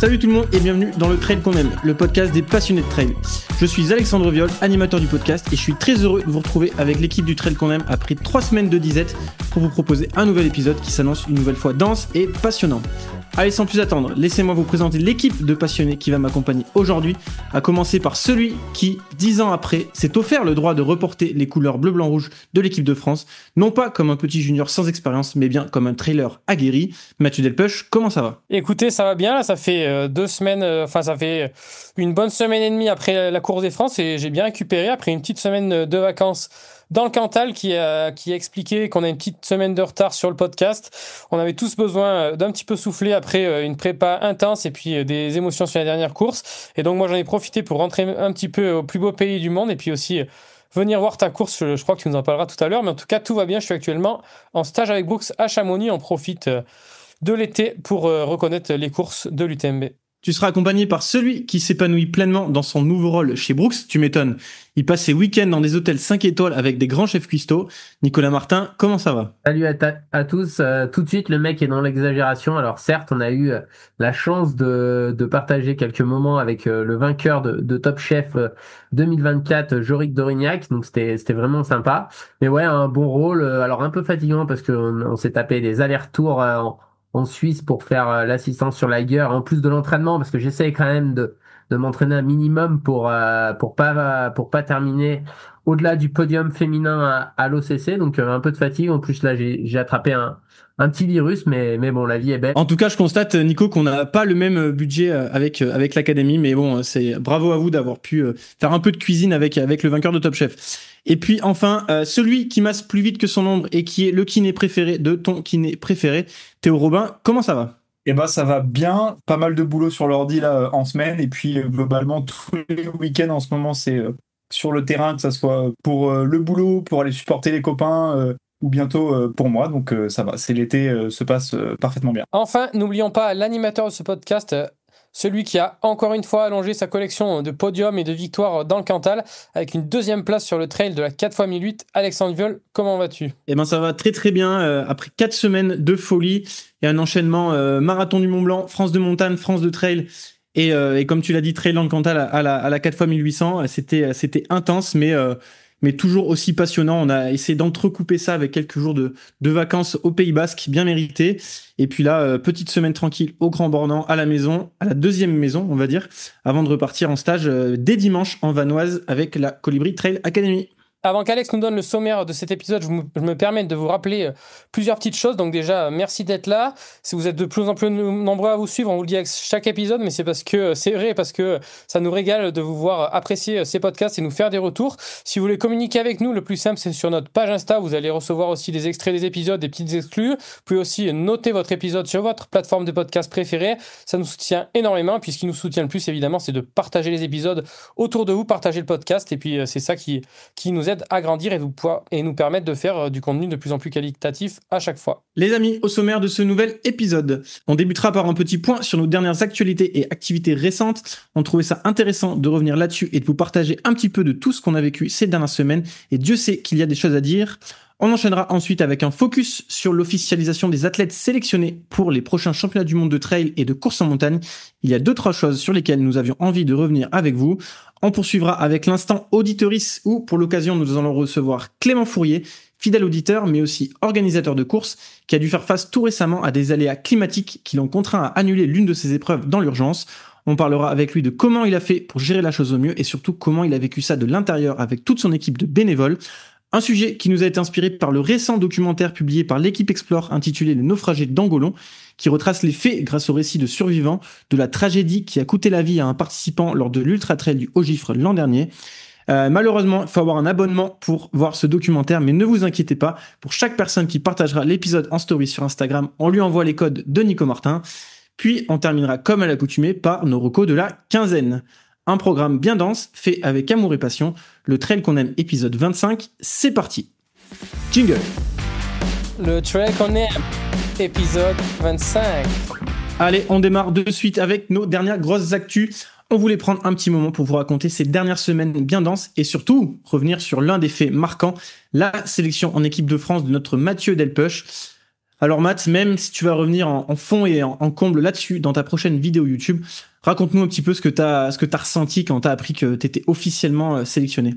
Salut tout le monde et bienvenue dans le Trail qu'on aime, le podcast des passionnés de trail. Je suis Alexandre Viol, animateur du podcast et je suis très heureux de vous retrouver avec l'équipe du Trail qu'on aime après 3 semaines de disette pour vous proposer un nouvel épisode qui s'annonce une nouvelle fois dense et passionnant. Allez, sans plus attendre, laissez-moi vous présenter l'équipe de passionnés qui va m'accompagner aujourd'hui, à commencer par celui qui, 10 ans après, s'est offert le droit de reporter les couleurs bleu-blanc-rouge de l'équipe de France, non pas comme un petit junior sans expérience, mais bien comme un trailer aguerri. Mathieu Delpech, comment ça va ? Écoutez, ça va bien, là, ça fait 2 semaines, ça fait une bonne semaine et demie après la course des France et j'ai bien récupéré après une petite semaine de vacances dans le Cantal qui a expliqué qu'on a une petite semaine de retard sur le podcast. On avait tous besoin d'un petit peu souffler après une prépa intense et puis des émotions sur la dernière course. Et donc moi j'en ai profité pour rentrer un petit peu au plus beau pays du monde et puis aussi venir voir ta course. Je crois que tu nous en parleras tout à l'heure, mais en tout cas tout va bien. Je suis actuellement en stage avec Brooks à Chamonix. On profite de l'été pour reconnaître les courses de l'UTMB. Tu seras accompagné par celui qui s'épanouit pleinement dans son nouveau rôle chez Brooks, tu m'étonnes. Il passe ses week-ends dans des hôtels 5 étoiles avec des grands chefs cuistots. Nicolas Martin, comment ça va ? Salut à tous. Tout de suite, le mec est dans l'exagération. Alors certes, on a eu la chance de partager quelques moments avec le vainqueur de Top Chef 2024, Jorik Dorignac. Donc c'était vraiment sympa. Mais ouais, un bon rôle. Alors un peu fatigant parce qu'on s'est tapé des allers-retours en Suisse pour faire l'assistance sur l'Eiger, en plus de l'entraînement, parce que j'essaye quand même de m'entraîner un minimum pour pas terminer au-delà du podium féminin à l'OCC. Donc un peu de fatigue. En plus là, j'ai attrapé un petit virus, mais bon, la vie est belle. En tout cas, je constate, Nico, qu'on n'a pas le même budget avec l'académie, mais bon, c'est bravo à vous d'avoir pu faire un peu de cuisine avec le vainqueur de Top Chef. Et puis enfin, celui qui masse plus vite que son ombre et qui est le kiné préféré de ton kiné préféré, Théo Robin, comment ça va ? Eh ben ça va bien, pas mal de boulot sur l'ordi là en semaine et puis globalement tous les week-ends en ce moment c'est sur le terrain, que ça soit pour le boulot, pour aller supporter les copains ou bientôt pour moi, donc ça va, c'est l'été se passe parfaitement bien. Enfin, n'oublions pas l'animateur de ce podcast, celui qui a encore une fois allongé sa collection de podiums et de victoires dans le Cantal avec une 2e place sur le trail de la 4x1008. Alexandre Viol, comment vas-tu ? Eh ben ça va très très bien, après 4 semaines de folie et un enchaînement marathon du Mont Blanc, France de montagne, France de trail et comme tu l'as dit, trail dans le Cantal à la 4x1800, c'était intense mais toujours aussi passionnant. On a essayé d'entrecouper ça avec quelques jours de vacances au Pays Basque, bien mérité. Et puis là, petite semaine tranquille au Grand Bornand, à la maison, à la 2e maison, on va dire, avant de repartir en stage dès dimanche en Vanoise avec la Colibri Trail Academy. Avant qu'Alex nous donne le sommaire de cet épisode, je me permets de vous rappeler plusieurs petites choses. Donc déjà, merci d'être là. Si vous êtes de plus en plus nombreux à vous suivre, on vous le dit avec chaque épisode, mais c'est vrai, parce que ça nous régale de vous voir apprécier ces podcasts et nous faire des retours. Si vous voulez communiquer avec nous, le plus simple, c'est sur notre page Insta. Vous allez recevoir aussi des extraits des épisodes, des petites exclus. Vous pouvez aussi noter votre épisode sur votre plateforme de podcast préférée. Ça nous soutient énormément. Puis ce qui nous soutient le plus, évidemment, c'est de partager les épisodes autour de vous, partager le podcast. Et puis c'est ça qui nous aide à grandir et nous permettre de faire du contenu de plus en plus qualitatif à chaque fois. Les amis, au sommaire de ce nouvel épisode, on débutera par un petit point sur nos dernières actualités et activités récentes. On trouvait ça intéressant de revenir là-dessus et de vous partager un petit peu de tout ce qu'on a vécu ces dernières semaines, et Dieu sait qu'il y a des choses à dire. On enchaînera ensuite avec un focus sur l'officialisation des athlètes sélectionnés pour les prochains championnats du monde de trail et de course en montagne. Il y a 2-3 choses sur lesquelles nous avions envie de revenir avec vous. On poursuivra avec l'instant auditoris où, pour l'occasion, nous allons recevoir Clément Fourier, fidèle auditeur mais aussi organisateur de course, qui a dû faire face tout récemment à des aléas climatiques qui l'ont contraint à annuler l'une de ses épreuves dans l'urgence. On parlera avec lui de comment il a fait pour gérer la chose au mieux et surtout comment il a vécu ça de l'intérieur avec toute son équipe de bénévoles. Un sujet qui nous a été inspiré par le récent documentaire publié par l'équipe Explore intitulé Les naufragés d'Angolon, qui retrace les faits grâce au récit de survivants de la tragédie qui a coûté la vie à un participant lors de l'Ultra Trail du Haut-Gifre l'an dernier. Malheureusement, il faut avoir un abonnement pour voir ce documentaire, mais ne vous inquiétez pas, pour chaque personne qui partagera l'épisode en story sur Instagram, on lui envoie les codes de Nico Martin. Puis on terminera comme à l'accoutumée par nos recos de la quinzaine. Un programme bien dense, fait avec amour et passion. Le trail qu'on aime, épisode 25, c'est parti. Jingle. Le trail qu'on aime, épisode 25. Allez, on démarre de suite avec nos dernières grosses actus. On voulait prendre un petit moment pour vous raconter ces dernières semaines bien denses et surtout revenir sur l'un des faits marquants, la sélection en équipe de France de notre Mathieu Delpech. Alors Matt, même si tu vas revenir en fond et en comble là-dessus dans ta prochaine vidéo YouTube, raconte-nous un petit peu ce que t'as ressenti quand t'as appris que t'étais officiellement sélectionné.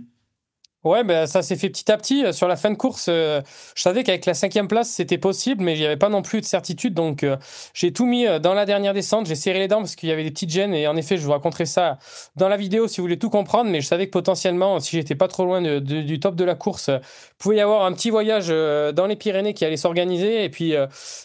Ouais, ben ça s'est fait petit à petit. Sur la fin de course, je savais qu'avec la 5e place, c'était possible, mais il n'y avait pas non plus de certitude. Donc, j'ai tout mis dans la dernière descente. J'ai serré les dents parce qu'il y avait des petites gênes. Et en effet, je vous raconterai ça dans la vidéo si vous voulez tout comprendre. Mais je savais que potentiellement, si j'étais pas trop loin du top de la course, pouvait y avoir un petit voyage dans les Pyrénées qui allait s'organiser. Et puis,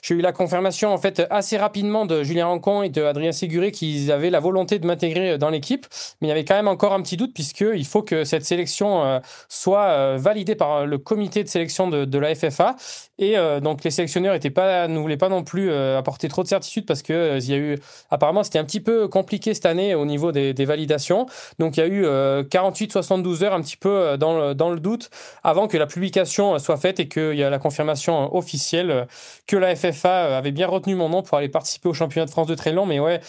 j'ai eu la confirmation en fait assez rapidement de Julien Rancon et de Adrien Séguré qu'ils avaient la volonté de m'intégrer dans l'équipe. Mais il y avait quand même encore un petit doute puisqu'il faut que cette sélection soit validé par le comité de sélection de la FFA. Et donc, les sélectionneurs ne voulaient pas non plus apporter trop de certitude parce que il y a eu, apparemment, c'était un petit peu compliqué cette année au niveau des validations. Donc, il y a eu 48-72 heures un petit peu dans le doute avant que la publication soit faite et qu'il y a la confirmation officielle que la FFA avait bien retenu mon nom pour aller participer au championnat de France de trail long. Mais ouais,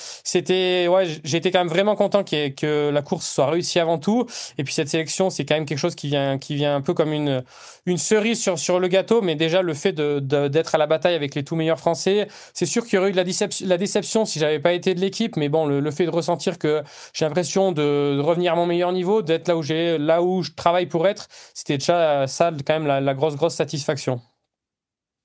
j'étais quand même vraiment content que la course soit réussie avant tout. Et puis, cette sélection, c'est quand même quelque chose qui vient un peu comme une cerise sur le gâteau, mais déjà le fait d'être à la bataille avec les tout meilleurs Français, c'est sûr qu'il y aurait eu de la déception si j'avais pas été de l'équipe, mais bon, le fait de ressentir que j'ai l'impression de revenir à mon meilleur niveau, d'être là où je travaille pour être, c'était déjà ça quand même la grosse satisfaction.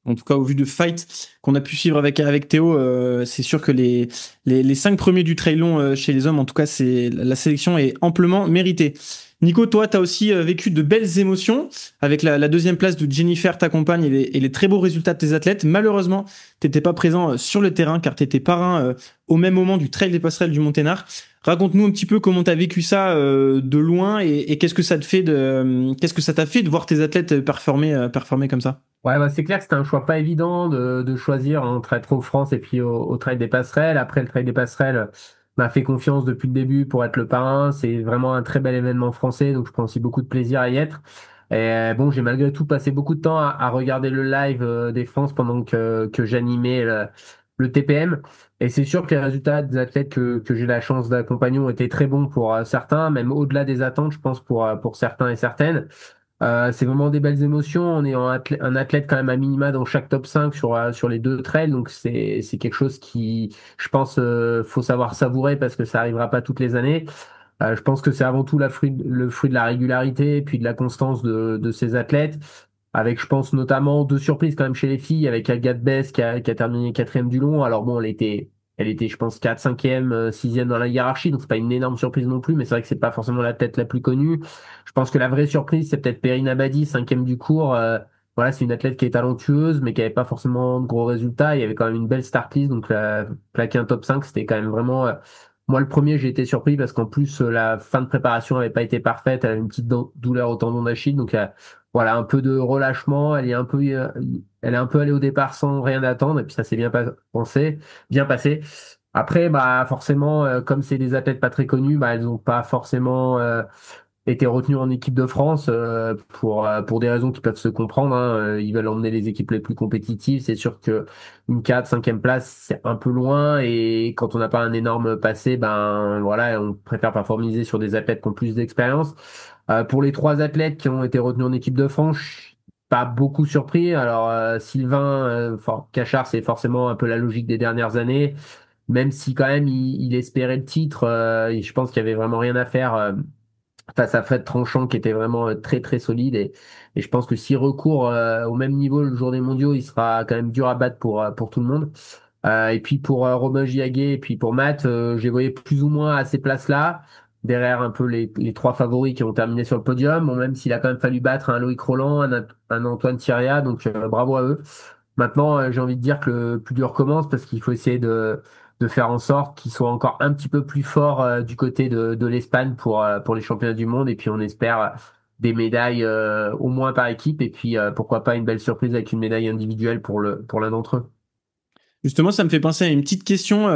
En tout cas, au vu de fight qu'on a pu suivre avec Théo, c'est sûr que les 5 premiers du trail long chez les hommes, en tout cas, la sélection est amplement méritée. Nico, toi, tu as aussi vécu de belles émotions avec la deuxième place de Jennifer, ta compagne, et les très beaux résultats de tes athlètes. Malheureusement, tu n'étais pas présent sur le terrain car tu étais parrain au même moment du Trail des Passerelles du Monténard. Raconte-nous un petit peu comment tu as vécu ça de loin et qu'est-ce que ça t'a fait de voir tes athlètes performer comme ça. Ouais, bah c'est clair que c'était un choix pas évident de choisir entre être au France et puis au Trail des Passerelles. Après, le Trail des Passerelles m'a fait confiance depuis le début pour être le parrain. C'est vraiment un très bel événement français, donc je prends aussi beaucoup de plaisir à y être. Et bon, j'ai malgré tout passé beaucoup de temps à regarder le live des France pendant que j'animais le TPM. Et c'est sûr que les résultats des athlètes que j'ai la chance d'accompagner ont été très bons pour certains, même au-delà des attentes, je pense, pour certains et certaines. C'est vraiment des belles émotions. On est un athlète quand même à minima dans chaque top 5 sur les 2 trails. Donc c'est quelque chose qui, je pense, faut savoir savourer parce que ça arrivera pas toutes les années. Je pense que c'est avant tout le fruit de la régularité et puis de la constance de ces athlètes. Avec, je pense, notamment 2 surprises quand même chez les filles, avec Agathe Bess qui a terminé 4e du long. Alors bon, elle était, je pense, 4, 5e, 6e dans la hiérarchie, donc c'est pas une énorme surprise non plus, mais c'est vrai que c'est pas forcément la tête la plus connue. Je pense que la vraie surprise, c'est peut-être Perrine Abadi, 5e du cours. Voilà, c'est une athlète qui est talentueuse, mais qui avait pas forcément de gros résultats. Il y avait quand même une belle start list, donc plaquer un top 5, c'était quand même vraiment... moi, le premier, j'ai été surpris parce qu'en plus, la fin de préparation avait pas été parfaite. Elle avait une petite douleur au tendon d'Achille, donc voilà, un peu de relâchement. Elle est un peu allée au départ sans rien attendre, et puis ça s'est bien passé. Après, bah forcément, comme c'est des athlètes pas très connus, bah elles ont pas forcément été retenues en équipe de France pour des raisons qui peuvent se comprendre. Hein. Ils veulent emmener les équipes les plus compétitives. C'est sûr que une 4, 5e place, c'est un peu loin, et quand on n'a pas un énorme passé, ben voilà, on préfère parfois sur des athlètes qui ont plus d'expérience. Pour les 3 athlètes qui ont été retenus en équipe de France, je suis pas beaucoup surpris. Alors Sylvain Cachard, c'est forcément un peu la logique des dernières années, même si quand même il espérait le titre. Je pense qu'il y avait vraiment rien à faire face à Fred Tranchant qui était vraiment très très solide, et je pense que s'il recourt au même niveau le jour des mondiaux, il sera quand même dur à battre pour tout le monde. Et puis pour Romain Giaguet et puis pour Matt, j'ai voyé plus ou moins à ces places-là, derrière un peu les 3 favoris qui ont terminé sur le podium. Bon, même s'il a quand même fallu battre un Loïc Roland, un Antoine Thieria, donc bravo à eux. Maintenant, j'ai envie de dire que le plus dur commence parce qu'il faut essayer de faire en sorte qu'ils soient encore un petit peu plus forts du côté de l'Espagne pour les championnats du monde. Et puis on espère des médailles au moins par équipe, et puis pourquoi pas une belle surprise avec une médaille individuelle pour l'un d'entre eux. Justement, ça me fait penser à une petite question.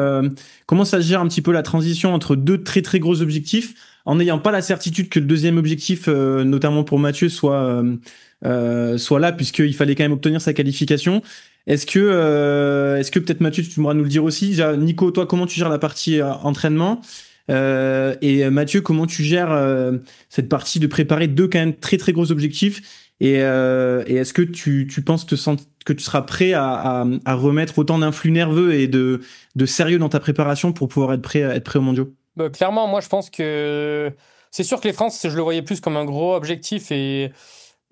Comment ça se gère un petit peu la transition entre 2 très très gros objectifs, en n'ayant pas la certitude que le deuxième objectif, notamment pour Mathieu, soit là, puisqu'il fallait quand même obtenir sa qualification. Est-ce que peut-être Mathieu, tu pourras nous le dire aussi. Déjà, Nico, toi, comment tu gères la partie entraînement, et Mathieu, comment tu gères cette partie de préparer 2 quand même très très gros objectifs, Et est-ce que tu penses que tu seras prêt à remettre autant d'influx nerveux et de sérieux dans ta préparation pour pouvoir être prêt aux mondiaux? Bah, clairement, moi, je pense que c'est sûr que les France, je le voyais plus comme un gros objectif et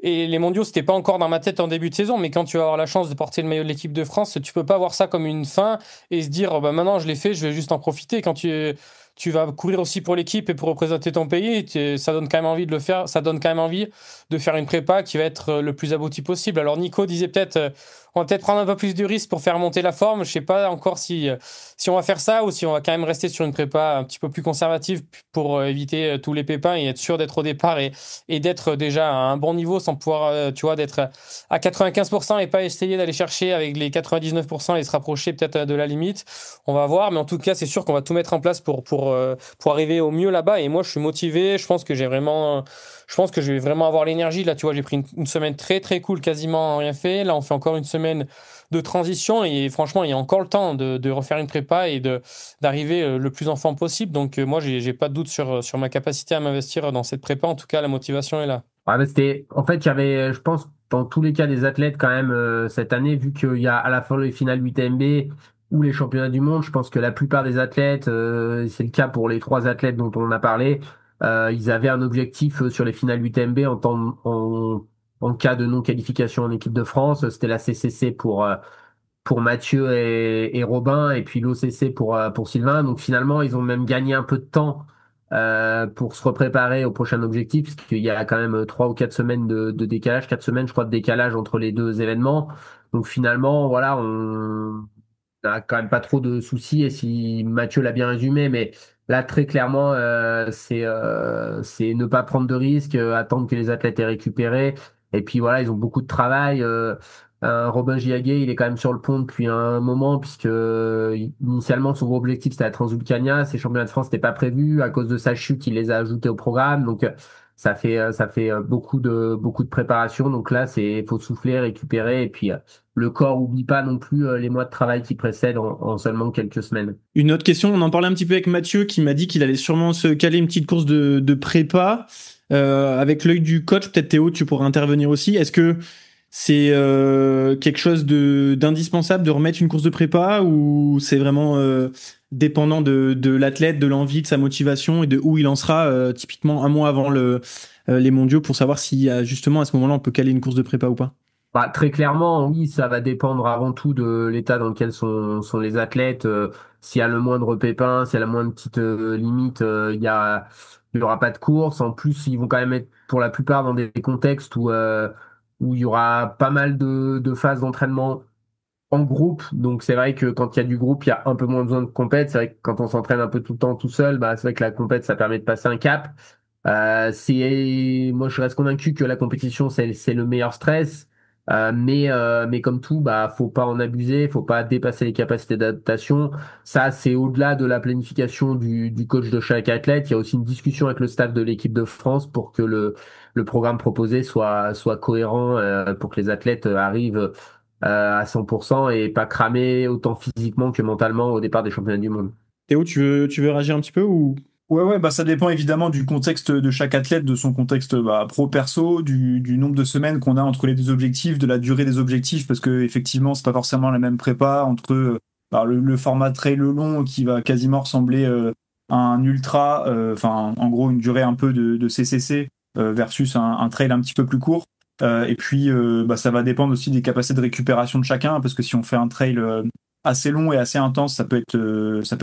les mondiaux, c'était pas encore dans ma tête en début de saison, mais quand tu vas avoir la chance de porter le maillot de l'équipe de France, tu peux pas voir ça comme une fin et se dire, bah, maintenant, je l'ai fait, je vais juste en profiter. Quand tu vas courir aussi pour l'équipe et pour représenter ton pays, ça donne quand même envie de le faire, ça donne quand même envie de faire une prépa qui va être le plus aboutie possible. Alors, Nico disait peut-être, on va peut-être prendre un peu plus de risques pour faire monter la forme. Je sais pas encore si on va faire ça ou si on va quand même rester sur une prépa un petit peu plus conservative pour éviter tous les pépins et être sûr d'être au départ et d'être déjà à un bon niveau sans pouvoir, tu vois, d'être à 95% et pas essayer d'aller chercher avec les 99% et se rapprocher peut-être de la limite. On va voir, mais en tout cas, c'est sûr qu'on va tout mettre en place pour arriver au mieux là-bas. Et moi, je suis motivé. Je pense que je vais vraiment avoir l'énergie. Là, tu vois, j'ai pris une semaine très, très cool, quasiment rien fait. Là, on fait encore une semaine de transition et franchement, il y a encore le temps de refaire une prépa et d'arriver le plus en forme possible. Donc, moi, j'ai pas de doute sur ma capacité à m'investir dans cette prépa. En tout cas, la motivation est là. Ouais, en fait, il y avait, je pense, dans tous les cas des athlètes quand même cette année, vu qu'il y a à la fois les finales UTMB ou les championnats du monde, je pense que la plupart des athlètes, c'est le cas pour les 3 athlètes dont on a parlé, ils avaient un objectif sur les finales UTMB en cas de non-qualification en équipe de France. C'était la CCC pour Mathieu et Robin, et puis l'OCC pour Sylvain. Donc finalement, ils ont même gagné un peu de temps pour se repréparer au prochain objectif, parce qu'il y a quand même 3 ou 4 semaines de décalage, 4 semaines, je crois, de décalage entre les 2 événements. Donc finalement, voilà, on n'a quand même pas trop de soucis. Et si Mathieu l'a bien résumé, mais là, très clairement, c'est ne pas prendre de risques, attendre que les athlètes aient récupéré. Et puis voilà, ils ont beaucoup de travail. Robin Giaguet, il est quand même sur le pont depuis un moment, puisque initialement son gros objectif c'était la Transvulcania. Ces championnats de France n'étaient pas prévus à cause de sa chute, il les a ajoutés au programme. Donc ça fait beaucoup de préparation. Donc là, faut souffler, récupérer, et puis le corps oublie pas non plus les mois de travail qui précèdent en seulement quelques semaines. Une autre question, on en parlait un petit peu avec Mathieu qui m'a dit qu'il allait sûrement se caler une petite course de prépa. Avec l'œil du coach, peut-être Théo, tu pourrais intervenir aussi. Est-ce que c'est quelque chose d'indispensable de remettre une course de prépa ou c'est vraiment dépendant de l'athlète, de l'envie, de sa motivation et de où il en sera typiquement un mois avant les mondiaux pour savoir si justement à ce moment-là on peut caler une course de prépa ou pas? Bah, très clairement, oui, ça va dépendre avant tout de l'état dans lequel sont les athlètes. S'il y a le moindre pépin, s'il y a la moindre petite limite, il y aura pas de course. En plus, ils vont quand même être pour la plupart dans des contextes où il y aura pas mal de phases d'entraînement en groupe. Donc c'est vrai que quand il y a du groupe, il y a un peu moins besoin de compète. C'est vrai que quand on s'entraîne un peu tout le temps tout seul, bah c'est vrai que la compète, ça permet de passer un cap. Moi je reste convaincu que la compétition c'est le meilleur stress. Mais comme tout, bah faut pas en abuser, faut pas dépasser les capacités d'adaptation. Ça c'est au-delà de la planification du coach de chaque athlète. Il y a aussi une discussion avec le staff de l'équipe de France pour que le programme proposé soit cohérent, pour que les athlètes arrivent à 100% et pas cramé autant physiquement que mentalement au départ des championnats du monde. Théo, tu veux réagir un petit peu ou? Ouais, bah ça dépend évidemment du contexte de chaque athlète, de son contexte pro-perso, du nombre de semaines qu'on a entre les 2 objectifs, de la durée des objectifs, parce que effectivement c'est pas forcément la même prépa entre le format trail long qui va quasiment ressembler à un ultra, enfin en gros une durée un peu de CCC versus un trail un petit peu plus court. Et puis ça va dépendre aussi des capacités de récupération de chacun, parce que si on fait un trail assez long et assez intense, ça peut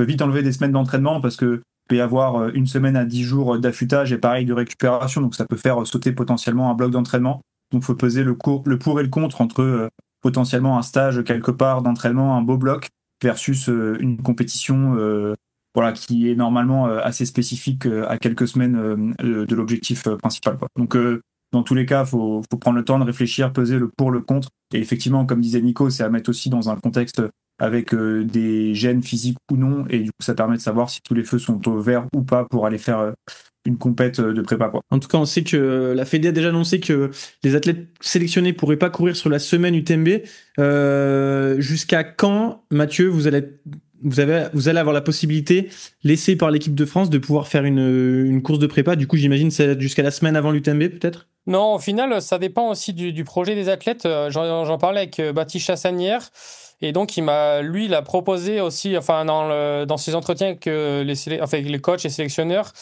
vite enlever des semaines d'entraînement, parce que peut y avoir une semaine à 10 jours d'affûtage et pareil de récupération, donc ça peut faire sauter potentiellement un bloc d'entraînement. Donc il faut peser le pour et le contre entre potentiellement un stage quelque part d'entraînement, un beau bloc, versus une compétition qui est normalement assez spécifique à quelques semaines de l'objectif principal, quoi. Donc dans tous les cas, faut prendre le temps de réfléchir, peser le pour, le contre. Et effectivement, comme disait Nico, c'est à mettre aussi dans un contexte avec des gènes physiques ou non, et du coup ça permet de savoir si tous les feux sont au vert ou pas pour aller faire une compète de prépa, quoi. En tout cas, on sait que la Fédé a déjà annoncé que les athlètes sélectionnés pourraient pas courir sur la semaine UTMB. Jusqu'à quand, Mathieu, vous allez être vous allez avoir la possibilité, laissée par l'équipe de France, de pouvoir faire une course de prépa. Du coup, j'imagine c'est jusqu'à la semaine avant l'UTMB, peut-être? Non, au final, ça dépend aussi du projet des athlètes. J'en parlais avec Baptiste Chassagne hier. Et donc, il a proposé aussi, enfin, dans ses entretiens avec les coachs et sélectionneurs,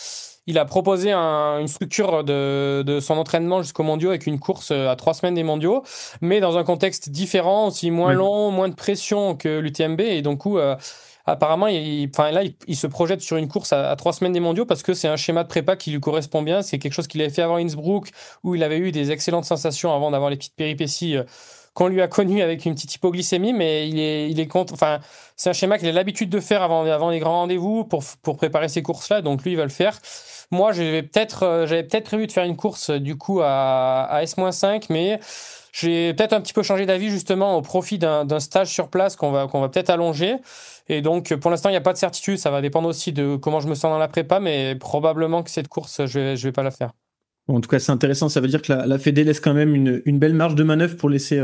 il a proposé une structure de son entraînement jusqu'aux mondiaux avec une course à 3 semaines des mondiaux, mais dans un contexte différent, aussi moins long, moins de pression que l'UTMB. Et donc, apparemment, il se projette sur une course à 3 semaines des mondiaux parce que c'est un schéma de prépa qui lui correspond bien. C'est quelque chose qu'il avait fait avant Innsbruck, où il avait eu des excellentes sensations avant d'avoir les petites péripéties qu'on lui a connues avec une petite hypoglycémie, mais c'est un schéma qu'il a l'habitude de faire avant les grands rendez-vous pour préparer ces courses-là. Donc lui, il va le faire. Moi, j'avais peut-être prévu de faire une course du coup à S-5, mais j'ai peut-être un petit peu changé d'avis justement au profit d'un stage sur place qu'on va peut-être allonger. Et donc, pour l'instant, il n'y a pas de certitude. Ça va dépendre aussi de comment je me sens dans la prépa, mais probablement que cette course, je vais pas la faire. Bon, en tout cas, c'est intéressant. Ça veut dire que la Fédé laisse quand même une belle marge de manœuvre pour laisser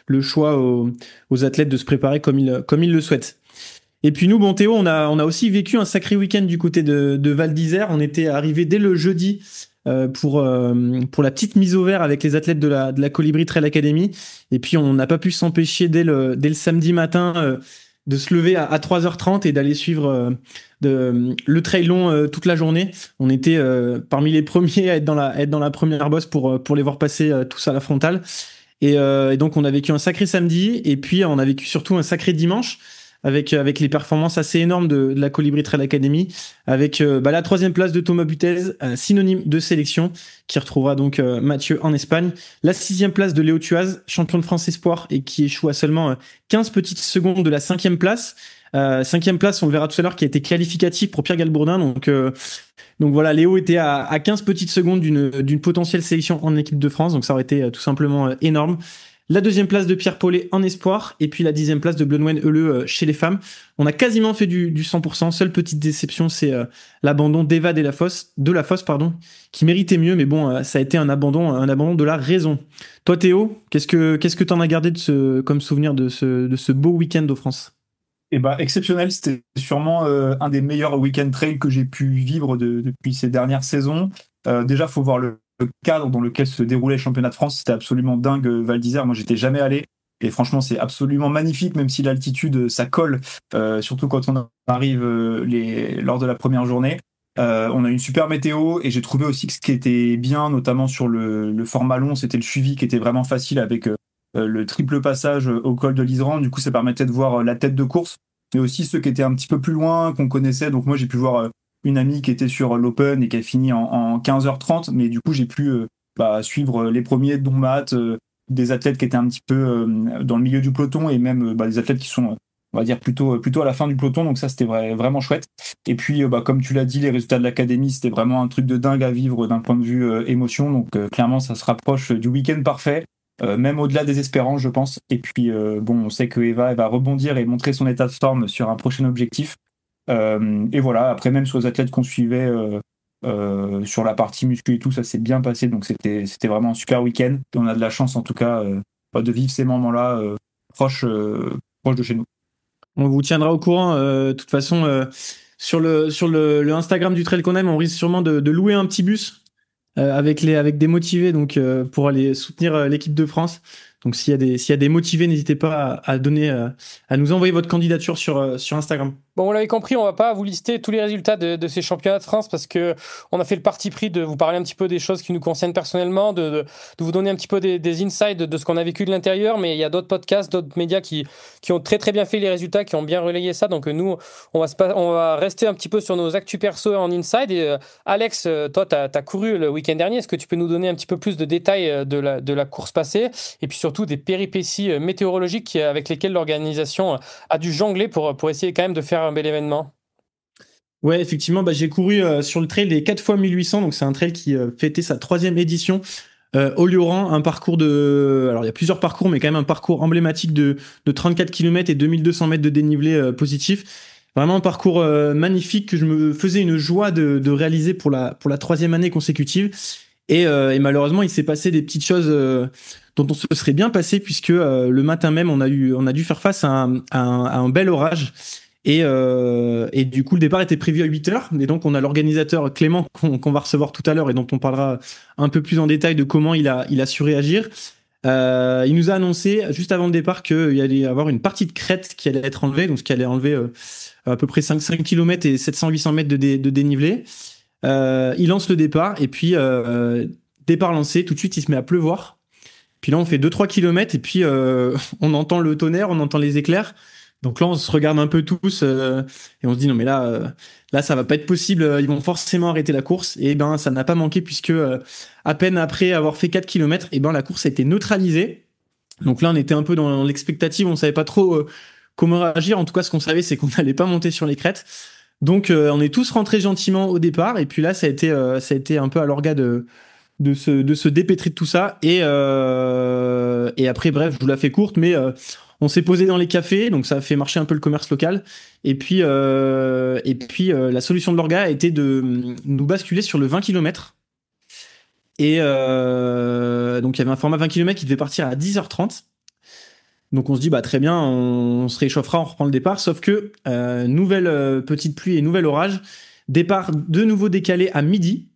le choix aux athlètes de se préparer comme ils le souhaitent. Et puis nous, bon Théo, on a aussi vécu un sacré week-end du côté de Val d'Isère. On était arrivé dès le jeudi pour la petite mise au vert avec les athlètes de la Colibri Trail Academy. Et puis on n'a pas pu s'empêcher dès le samedi matin de se lever à 3h30 et d'aller suivre le trail long toute la journée. On était parmi les premiers à être dans la première bosse pour les voir passer tous à la frontale. Et donc on a vécu un sacré samedi et puis on a vécu surtout un sacré dimanche avec les performances assez énormes de la Colibri Trail Academy, avec la 3e place de Thomas Butez, synonyme de sélection, qui retrouvera donc Mathieu en Espagne. La 6e place de Léo Tuaz, champion de France Espoir, et qui échoue à seulement 15 petites secondes de la 5e place. 5e place, on le verra tout à l'heure, qui a été qualificatif pour Pierre Galbourdin. Donc voilà, Léo était à 15 petites secondes d'une potentielle sélection en équipe de France, donc ça aurait été tout simplement énorme. La 2e place de Pierre Paulet en espoir, et puis la 10e place de Blenwen Euleux chez les femmes. On a quasiment fait du 100%. Seule petite déception, c'est l'abandon d'Eva de la Fosse, qui méritait mieux, mais bon, ça a été un abandon de la raison. Toi, Théo, qu'est-ce que t'en as gardé comme souvenir de ce beau week-end aux France? Exceptionnel, c'était sûrement un des meilleurs week-end trail que j'ai pu vivre depuis ces dernières saisons. Déjà, faut voir le cadre dans lequel se déroulait le championnat de France. C'était absolument dingue, Val d'Isère. Moi, j'étais jamais allé. Et franchement, c'est absolument magnifique, même si l'altitude, ça colle, surtout quand on arrive lors de la première journée. On a une super météo et j'ai trouvé aussi que ce qui était bien, notamment sur le format long, c'était le suivi qui était vraiment facile avec le triple passage au col de l'Isran. Du coup, ça permettait de voir la tête de course, mais aussi ceux qui étaient un petit peu plus loin, qu'on connaissait. Donc moi, j'ai pu voir une amie qui était sur l'Open et qui a fini en 15h30, mais du coup, j'ai pu suivre les premiers, dont Matt, des athlètes qui étaient un petit peu dans le milieu du peloton et même des athlètes qui sont, on va dire, plutôt à la fin du peloton. Donc ça, c'était vraiment chouette. Et puis, comme tu l'as dit, les résultats de l'académie, c'était vraiment un truc de dingue à vivre d'un point de vue émotion. Donc clairement, ça se rapproche du week-end parfait. Même au-delà des espérances, je pense. Et puis, on sait que Eva, elle va rebondir et montrer son état de forme sur un prochain objectif. Et voilà, après, même sur les athlètes qu'on suivait sur la partie muscu et tout, ça s'est bien passé. Donc, c'était vraiment un super week-end. Et on a de la chance, en tout cas, de vivre ces moments-là proches de chez nous. On vous tiendra au courant. De toute façon, sur le Instagram du Trail qu'on aime, on risque sûrement de louer un petit bus avec des motivés, donc pour aller soutenir l'équipe de France. Donc s'il y a des motivés, n'hésitez pas à nous envoyer votre candidature sur Instagram. Bon, vous l'avez compris, on va pas vous lister tous les résultats de ces championnats de France parce que on a fait le parti pris de vous parler un petit peu des choses qui nous concernent personnellement, de vous donner un petit peu des insights de ce qu'on a vécu de l'intérieur, mais il y a d'autres podcasts, d'autres médias qui ont très très bien fait les résultats, qui ont bien relayé ça. Donc nous, on va rester un petit peu sur nos actus perso en inside. Et Alex, toi, t'as couru le week-end dernier. Est-ce que tu peux nous donner un petit peu plus de détails de la course passée et puis surtout des péripéties météorologiques avec lesquelles l'organisation a dû jongler pour essayer quand même de faire un bel événement? Ouais, effectivement, j'ai couru sur le trail des 4 x 1800, donc c'est un trail qui fêtait sa 3e édition au Lioran, un parcours alors il y a plusieurs parcours, mais quand même un parcours emblématique de 34 km et 2200 mètres de dénivelé positif. Vraiment un parcours magnifique que je me faisais une joie de réaliser pour la 3e année consécutive. Et malheureusement, il s'est passé des petites choses dont on se serait bien passé, puisque le matin même, on a dû faire face à un bel orage. Et du coup, le départ était prévu à 8h. Et donc, on a l'organisateur Clément qu'on va recevoir tout à l'heure et dont on parlera un peu plus en détail de comment il a su réagir. Il nous a annoncé juste avant le départ qu'il allait y avoir une partie de crête qui allait être enlevée, donc ce qui allait enlever à peu près 5 km et 700-800 mètres de dénivelé. Il lance le départ et puis départ lancé, tout de suite il se met à pleuvoir. Puis là on fait 2-3 km et puis on entend le tonnerre, on entend les éclairs. Donc là on se regarde un peu tous et on se dit non mais là ça va pas être possible, ils vont forcément arrêter la course. Et ben ça n'a pas manqué puisque à peine après avoir fait 4 km, et ben la course a été neutralisée. Donc là on était un peu dans l'expectative, on savait pas trop comment réagir. En tout cas ce qu'on savait c'est qu'on n'allait pas monter sur les crêtes. Donc on est tous rentrés gentiment au départ et puis là ça a été un peu à l'orga de se dépêtrer de tout ça et après bref je vous la fais courte mais on s'est posé dans les cafés donc ça a fait marcher un peu le commerce local et puis la solution de l'orga a été de nous basculer sur le 20 km et donc il y avait un format 20 km qui devait partir à 10h30. Donc on se dit bah très bien, on se réchauffera, on reprend le départ. Sauf que nouvelle petite pluie et nouvel orage, départ de nouveau décalé à midi.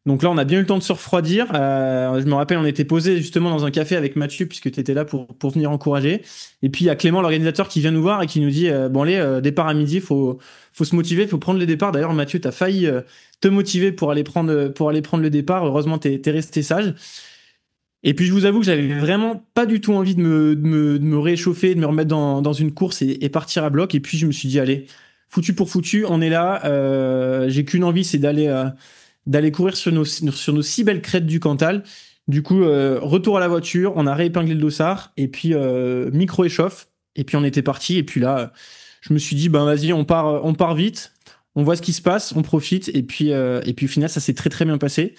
Donc là on a bien eu le temps de se refroidir. Je me rappelle on était posé justement dans un café avec Mathieu puisque tu étais là pour venir encourager. Et puis il y a Clément l'organisateur qui vient nous voir et qui nous dit bon allez départ à midi, faut se motiver, faut prendre le départ. D'ailleurs Mathieu t'as failli te motiver pour aller prendre le départ. Heureusement t'es resté sage. Et puis je vous avoue que j'avais vraiment pas du tout envie de me réchauffer, de me remettre dans une course et partir à bloc. Et puis je me suis dit allez, foutu pour foutu, on est là. J'ai qu'une envie, c'est d'aller courir sur nos 6 belles crêtes du Cantal. Du coup, retour à la voiture, on a réépinglé le dossard et puis micro échauffe. Et puis on était parti. Et puis là, je me suis dit ben vas-y, on part vite, on voit ce qui se passe, on profite. Et puis au final, ça s'est très très bien passé.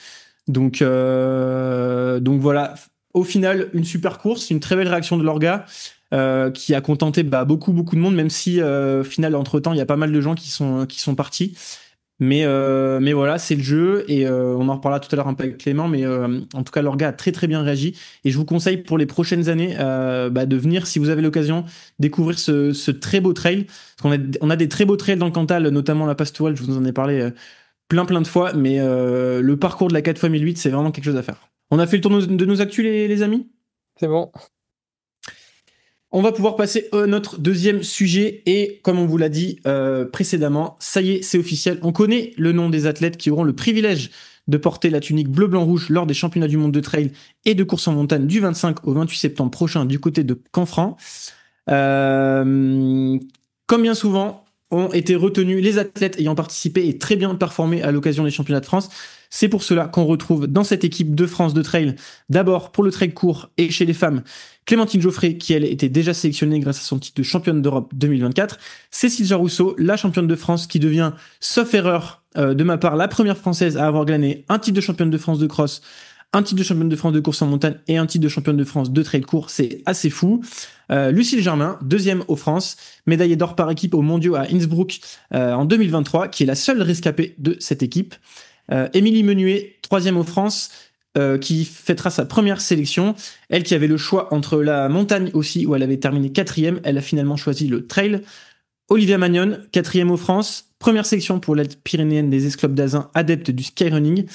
Donc voilà, au final, une super course, une très belle réaction de l'orga qui a contenté beaucoup de monde, même si au final, entre-temps, il y a pas mal de gens qui sont partis. Mais voilà, c'est le jeu et on en reparlera tout à l'heure un peu avec Clément, mais en tout cas, l'orga a très très bien réagi et je vous conseille pour les prochaines années de venir, si vous avez l'occasion, découvrir ce très beau trail. Parce qu'on a des très beaux trails dans le Cantal, notamment la Pastourelle, je vous en ai parlé plein de fois, mais le parcours de la 4x1008, c'est vraiment quelque chose à faire. On a fait le tour de nos actus, les amis ? C'est bon. On va pouvoir passer à notre deuxième sujet, et comme on vous l'a dit précédemment, ça y est, c'est officiel, on connaît le nom des athlètes qui auront le privilège de porter la tunique bleu-blanc-rouge lors des championnats du monde de trail et de course en montagne du 25 au 28 septembre prochain du côté de Canfranc. Comme bien souvent, ont été retenus les athlètes ayant participé et très bien performé à l'occasion des championnats de France. C'est pour cela qu'on retrouve dans cette équipe de France de trail, d'abord pour le trail court et chez les femmes, Clémentine Geoffrey, qui elle était déjà sélectionnée grâce à son titre de championne d'Europe 2024, Cécile Jarousseau, la championne de France qui devient, sauf erreur de ma part, la première française à avoir gagné un titre de championne de France de cross, un titre de championne de France de course en montagne et un titre de championne de France de trail court, c'est assez fou. Lucille Germain, deuxième aux France, médaillée d'or par équipe aux mondiaux à Innsbruck en 2023, qui est la seule rescapée de cette équipe. Émilie Menuet, troisième aux France, qui fêtera sa première sélection. Elle qui avait le choix entre la montagne aussi, où elle avait terminé quatrième, elle a finalement choisi le trail. Olivia Magnon, quatrième aux France, première sélection pour l'aide pyrénéenne des Esclopes d'Azun, adepte du skyrunning.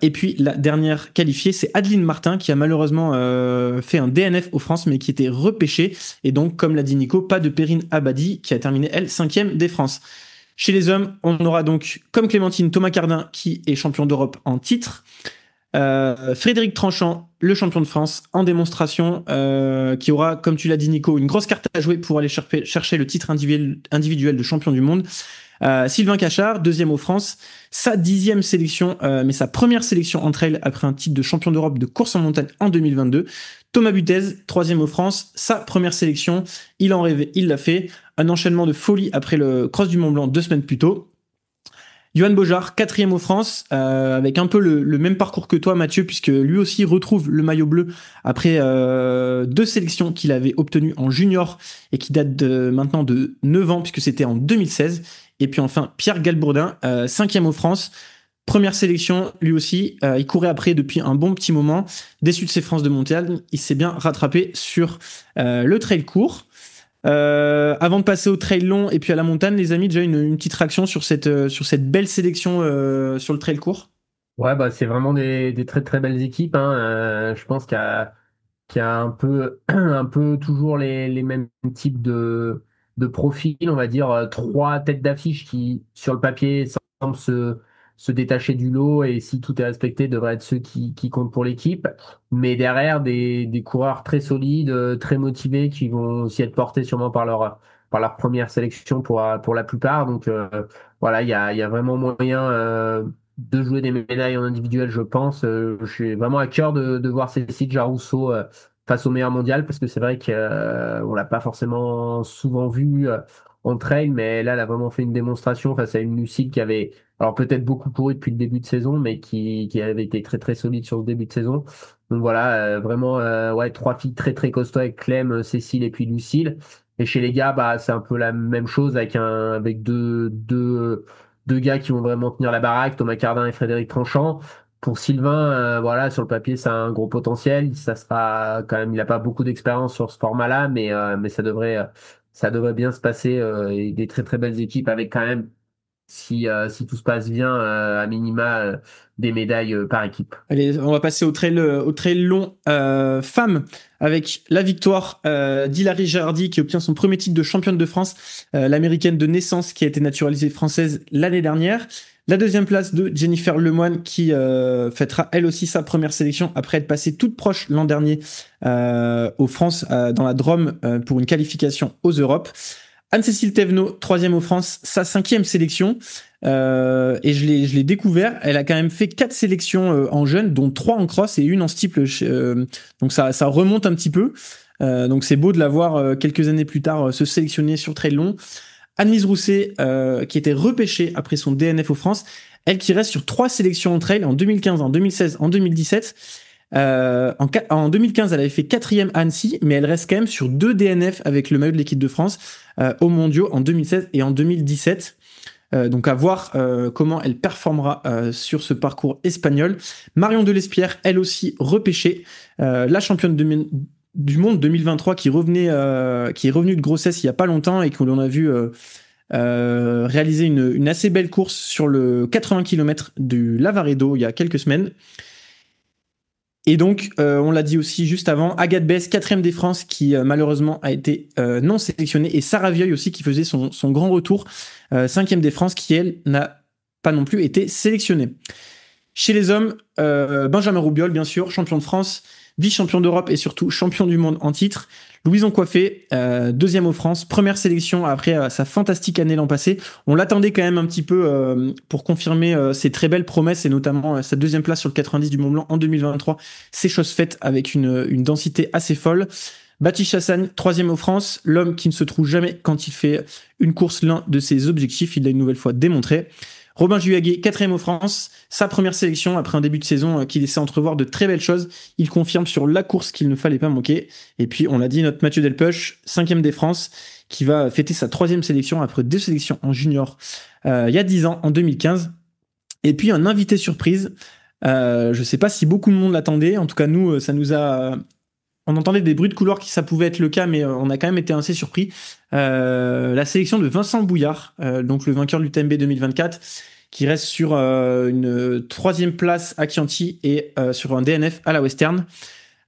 Et puis la dernière qualifiée, c'est Adeline Martin qui a malheureusement fait un DNF aux France mais qui était repêchée, et donc comme l'a dit Nico, pas de Perrine Abadi qui a terminé elle 5e des France. Chez les hommes, on aura donc comme Clémentine Thomas Cardin qui est champion d'Europe en titre, Frédéric Tranchant, le champion de France en démonstration, qui aura, comme tu l'as dit Nico, une grosse carte à jouer pour aller chercher le titre individuel de champion du monde. Sylvain Cachard, deuxième aux France, sa 10e sélection, mais sa première sélection entre elles après un titre de champion d'Europe de course en montagne en 2022. Thomas Butez, troisième aux France, sa première sélection, il en rêvait, il l'a fait. Un enchaînement de folie après le Cross du Mont Blanc 2 semaines plus tôt. Johan Bojard, quatrième aux France, avec un peu le même parcours que toi Mathieu, puisque lui aussi retrouve le maillot bleu après 2 sélections qu'il avait obtenues en junior et qui datent maintenant de 9 ans, puisque c'était en 2016. Et puis enfin Pierre Galbourdin, 5e aux France, première sélection lui aussi, il courait après depuis un bon petit moment, déçu de ses France de montagne, il s'est bien rattrapé sur le trail court. Avant de passer au trail long et puis à la montagne, les amis, déjà une petite réaction sur cette belle sélection sur le trail court. Ouais, bah, c'est vraiment des très très belles équipes, hein. Je pense qu'il y a un peu, un peu toujours les mêmes types de profils, on va dire, trois têtes d'affiche qui, sur le papier, semblent se détacher du lot et si tout est respecté, devraient être ceux qui comptent pour l'équipe. Mais derrière, des coureurs très solides, très motivés, qui vont aussi être portés sûrement par leur première sélection pour la plupart. Donc voilà, il y a vraiment moyen de jouer des médailles en individuel, je pense. Je suis vraiment à cœur de voir Cécile Jarousso face au meilleur mondial parce que c'est vrai qu'on l'a pas forcément souvent vu en trail, mais là, elle a vraiment fait une démonstration face à une Lucille qui avait, alors peut-être beaucoup couru depuis le début de saison, mais qui avait été très très solide sur le début de saison. Donc voilà, vraiment, ouais, trois filles très très costauds avec Clem, Cécile et puis Lucille. Et chez les gars, bah, c'est un peu la même chose avec deux gars qui vont vraiment tenir la baraque, Thomas Cardin et Frédéric Tranchant. Pour Sylvain, voilà, sur le papier, ça a un gros potentiel. Ça sera quand même, il n'a pas beaucoup d'expérience sur ce format-là, mais ça devrait bien se passer. Et des très très belles équipes avec quand même, si tout se passe bien, à minima, des médailles par équipe. Allez, on va passer au trail long femme avec la victoire d'Hilary Jardy qui obtient son premier titre de championne de France, l'américaine de naissance qui a été naturalisée française l'année dernière. La deuxième place de Jennifer Lemoine qui fêtera elle aussi sa première sélection après être passée toute proche l'an dernier aux France dans la Drôme pour une qualification aux Europes. Anne-Cécile Thévenot, troisième aux France, sa cinquième sélection. Et je l'ai découvert. Elle a quand même fait 4 sélections en jeune, dont 3 en cross et une en steeple. Donc ça remonte un petit peu. Donc c'est beau de la voir quelques années plus tard se sélectionner sur trail long. Anne-Lise Rousset, qui était repêchée après son DNF aux France, elle qui reste sur 3 sélections en trail en 2015, en 2016, en 2017. En 2015, elle avait fait 4e à Annecy, mais elle reste quand même sur 2 DNF avec le maillot de l'équipe de France aux mondiaux en 2016 et en 2017. Donc à voir comment elle performera sur ce parcours espagnol. Marion Delespierre, elle aussi repêchée, la championne du monde 2023 qui est revenue de grossesse il y a pas longtemps et que l'on a vu réaliser une assez belle course sur le 80 km du Lavaredo il y a quelques semaines. Et donc, on l'a dit aussi juste avant, Agathe Bess, 4e des France, qui malheureusement a été non sélectionnée, et Sarah Vieuil aussi, qui faisait son grand retour, 5e des France, qui elle n'a pas non plus été sélectionnée. Chez les hommes, Benjamin Roubiol, bien sûr, champion de France, vice-champion d'Europe et surtout champion du monde en titre. Louison Coiffé, 2e aux France, première sélection après sa fantastique année l'an passé. On l'attendait quand même un petit peu pour confirmer ses très belles promesses et notamment sa 2e place sur le 90 du Mont Blanc en 2023. C'est chose faite avec une densité assez folle. Baptiste Chassagne, 3e aux France, l'homme qui ne se trouve jamais quand il fait une course l'un de ses objectifs. Il l'a une nouvelle fois démontré. Robin Juaguet, 4e aux France, sa première sélection après un début de saison qui laissait entrevoir de très belles choses. Il confirme sur la course qu'il ne fallait pas manquer. Et puis, on l'a dit, notre Mathieu Delpech, 5e des France, qui va fêter sa 3e sélection après 2 sélections en junior il y a 10 ans, en 2015. Et puis, un invité surprise. Je ne sais pas si beaucoup de monde l'attendait. En tout cas, nous, ça nous a... On entendait des bruits de couloir qui ça pouvait être le cas, mais on a quand même été assez surpris. La sélection de Vincent Bouillard, donc le vainqueur de l'UTMB 2024, qui reste sur une 3e place à Chianti et sur un DNF à la Western.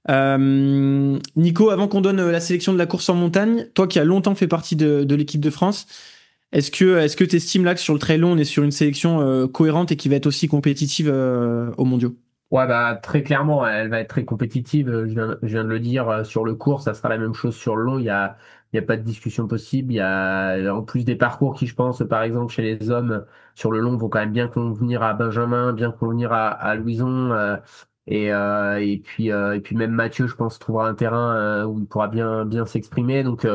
Nico, avant qu'on donne la sélection de la course en montagne, toi qui as longtemps fait partie de l'équipe de France, est-ce que tu estimes là que sur le trail long, on est sur une sélection cohérente et qui va être aussi compétitive aux mondiaux? Ouais, bah, très clairement, elle va être très compétitive. Je viens de le dire, sur le court, ça sera la même chose sur le long. Il y a pas de discussion possible. Il y a, en plus des parcours qui, je pense, par exemple, chez les hommes, sur le long, vont quand même bien convenir à Benjamin, bien convenir à Louison, et puis même Mathieu, je pense, trouvera un terrain, où il pourra bien, bien s'exprimer. Donc,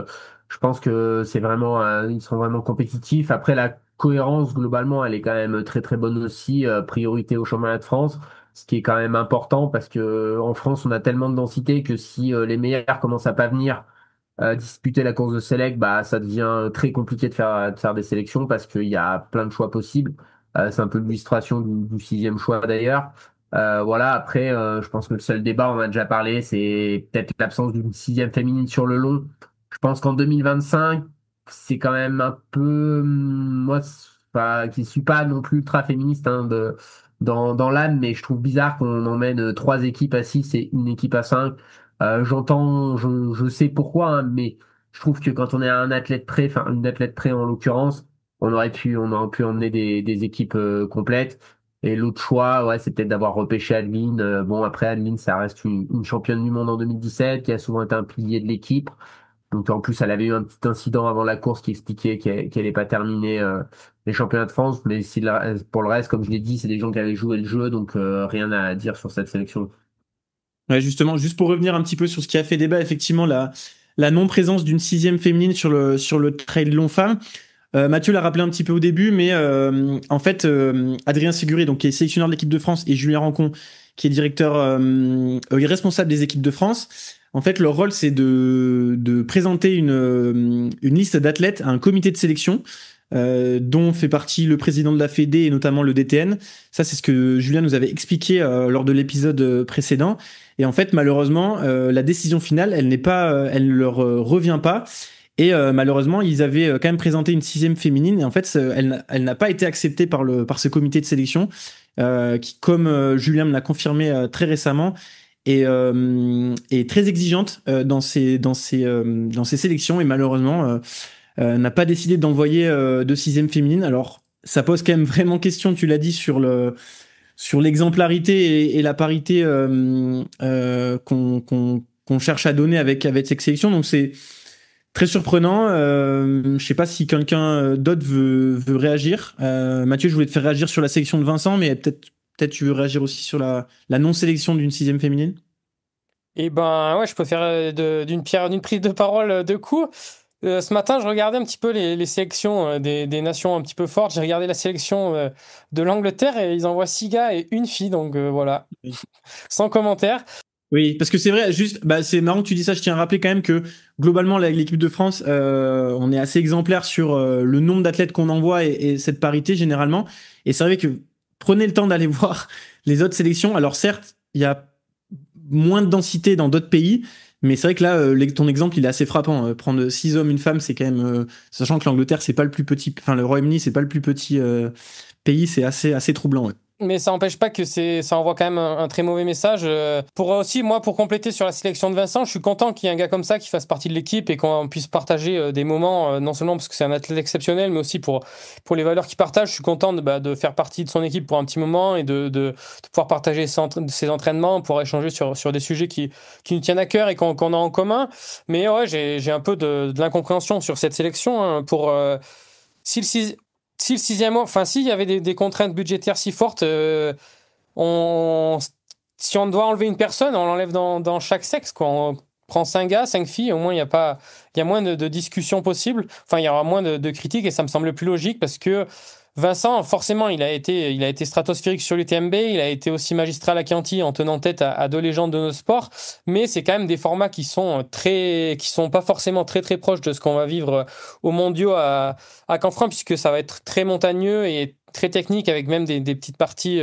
je pense que c'est vraiment, ils seront vraiment compétitifs. Après, la cohérence, globalement, elle est quand même très, très bonne aussi. Priorité au championnat de France, ce qui est quand même important parce que en France, on a tellement de densité que si les meilleurs commencent à pas venir disputer la course de select, bah ça devient très compliqué de faire des sélections parce qu'il y a plein de choix possibles. C'est un peu l'illustration du 6e choix d'ailleurs. Voilà. Après, je pense que le seul débat, on en a déjà parlé, c'est peut-être l'absence d'une 6e féminine sur le long. Je pense qu'en 2025, c'est quand même un peu, moi, qui suis pas non plus ultra féministe hein, dans l'âme, mais je trouve bizarre qu'on emmène trois équipes à 6 et une équipe à 5. Je sais pourquoi, hein, mais je trouve que quand on est à un athlète près, enfin une athlète près en l'occurrence, on aurait pu emmener des équipes complètes. Et l'autre choix, ouais, c'est peut-être d'avoir repêché Adeline. Bon, après, Adeline, ça reste une championne du monde en 2017, qui a souvent été un pilier de l'équipe. Donc en plus, elle avait eu un petit incident avant la course qui expliquait qu'elle n'ait pas terminé les championnats de France. Mais pour le reste, comme je l'ai dit, c'est des gens qui avaient joué le jeu, donc rien à dire sur cette sélection. Ouais, justement, juste pour revenir un petit peu sur ce qui a fait débat, effectivement, la non-présence d'une sixième féminine sur le trail long femme. Mathieu l'a rappelé un petit peu au début, mais en fait, Adrien Séguret, donc qui est sélectionneur de l'équipe de France, et Julien Rancon, qui est directeur responsable des équipes de France. En fait, leur rôle, c'est de présenter une liste d'athlètes à un comité de sélection, dont fait partie le président de la Fédé et notamment le DTN. Ça, c'est ce que Julien nous avait expliqué lors de l'épisode précédent. Et en fait, malheureusement, la décision finale, elle ne leur revient pas. Et malheureusement, ils avaient quand même présenté une sixième féminine. Et en fait, elle n'a pas été acceptée par ce comité de sélection, qui, comme Julien me l'a confirmé très récemment, est très exigeante dans ses sélections. Et malheureusement, n'a pas décidé d'envoyer de sixième féminine. Alors, ça pose quand même vraiment question, tu l'as dit, sur l'exemplarité et la parité qu'on cherche à donner avec cette sélection. Donc, c'est très surprenant. Je sais pas si quelqu'un d'autre veut réagir. Mathieu, je voulais te faire réagir sur la sélection de Vincent, mais peut-être tu veux réagir aussi sur la non-sélection d'une sixième féminine. Et ben ouais, je peux faire d'une prise de parole de coup. Ce matin, je regardais un petit peu les sélections des nations un petit peu fortes. J'ai regardé la sélection de l'Angleterre et ils envoient 6 gars et une fille. Donc voilà, Oui. sans commentaire. Oui, parce que c'est vrai, juste, bah, c'est marrant que tu dis ça. Je tiens à rappeler quand même que globalement, avec l'équipe de France, on est assez exemplaire sur le nombre d'athlètes qu'on envoie et cette parité généralement. Et c'est vrai que prenez le temps d'aller voir les autres sélections. Alors certes, il y a moins de densité dans d'autres pays, mais c'est vrai que là, ton exemple, il est assez frappant. Prendre 6 hommes, une femme, c'est quand même, sachant que l'Angleterre, c'est pas le plus petit, enfin le Royaume-Uni, c'est pas le plus petit pays, c'est assez troublant. Ouais. Mais ça n'empêche pas que ça envoie quand même un très mauvais message. Pour compléter sur la sélection de Vincent, je suis content qu'il y ait un gars comme ça qui fasse partie de l'équipe et qu'on puisse partager des moments, non seulement parce que c'est un athlète exceptionnel, mais aussi pour les valeurs qu'il partage. Je suis content de faire partie de son équipe pour un petit moment et de pouvoir partager ses entraînements, pour échanger sur des sujets qui nous tiennent à cœur et qu'on a en commun. Mais ouais, j'ai un peu de l'incompréhension sur cette sélection. Hein, si le si le sixième, enfin, s'il y avait des contraintes budgétaires si fortes, on, si on doit enlever une personne, on l'enlève dans chaque sexe, quoi. On prend 5 gars, 5 filles, au moins il y a moins de discussions possibles. Enfin, il y aura moins de critiques et ça me semble plus logique parce que Vincent, forcément, il a été stratosphérique sur l'UTMB, il a été aussi magistral à Chianti en tenant tête à deux légendes de nos sports, mais c'est quand même des formats qui sont pas forcément très très proches de ce qu'on va vivre aux mondiaux à Canfranc, puisque ça va être très montagneux et très technique avec même des petites parties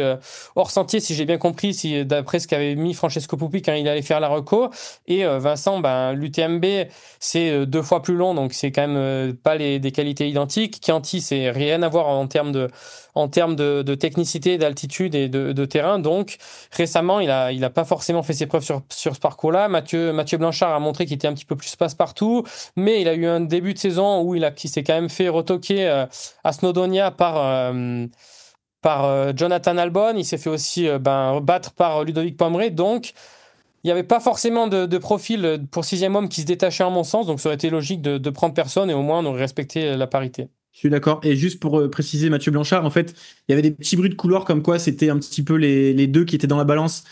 hors sentier, si j'ai bien compris, d'après ce qu'avait mis Francesco Pupi quand il allait faire la reco. Et Vincent, l'UTMB, c'est 2 fois plus long, donc c'est quand même pas des qualités identiques. Chianti, c'est rien à voir en termes de technicité, d'altitude et de terrain. Donc récemment, il a pas forcément fait ses preuves sur ce parcours-là. Mathieu Blanchard a montré qu'il était un petit peu plus passe-partout, mais il a eu un début de saison où qui s'est quand même fait retoquer à Snowdonia par Jonathan Albon. Il s'est fait aussi battre par Ludovic Pomeré. Donc, il n'y avait pas forcément de profil pour sixième homme qui se détachait en mon sens. Donc, ça aurait été logique de prendre personne et au moins on aurait respecté la parité. Je suis d'accord. Et juste pour préciser, Mathieu Blanchard, en fait, il y avait des petits bruits de couloir comme quoi c'était un petit peu les deux qui étaient dans la balance.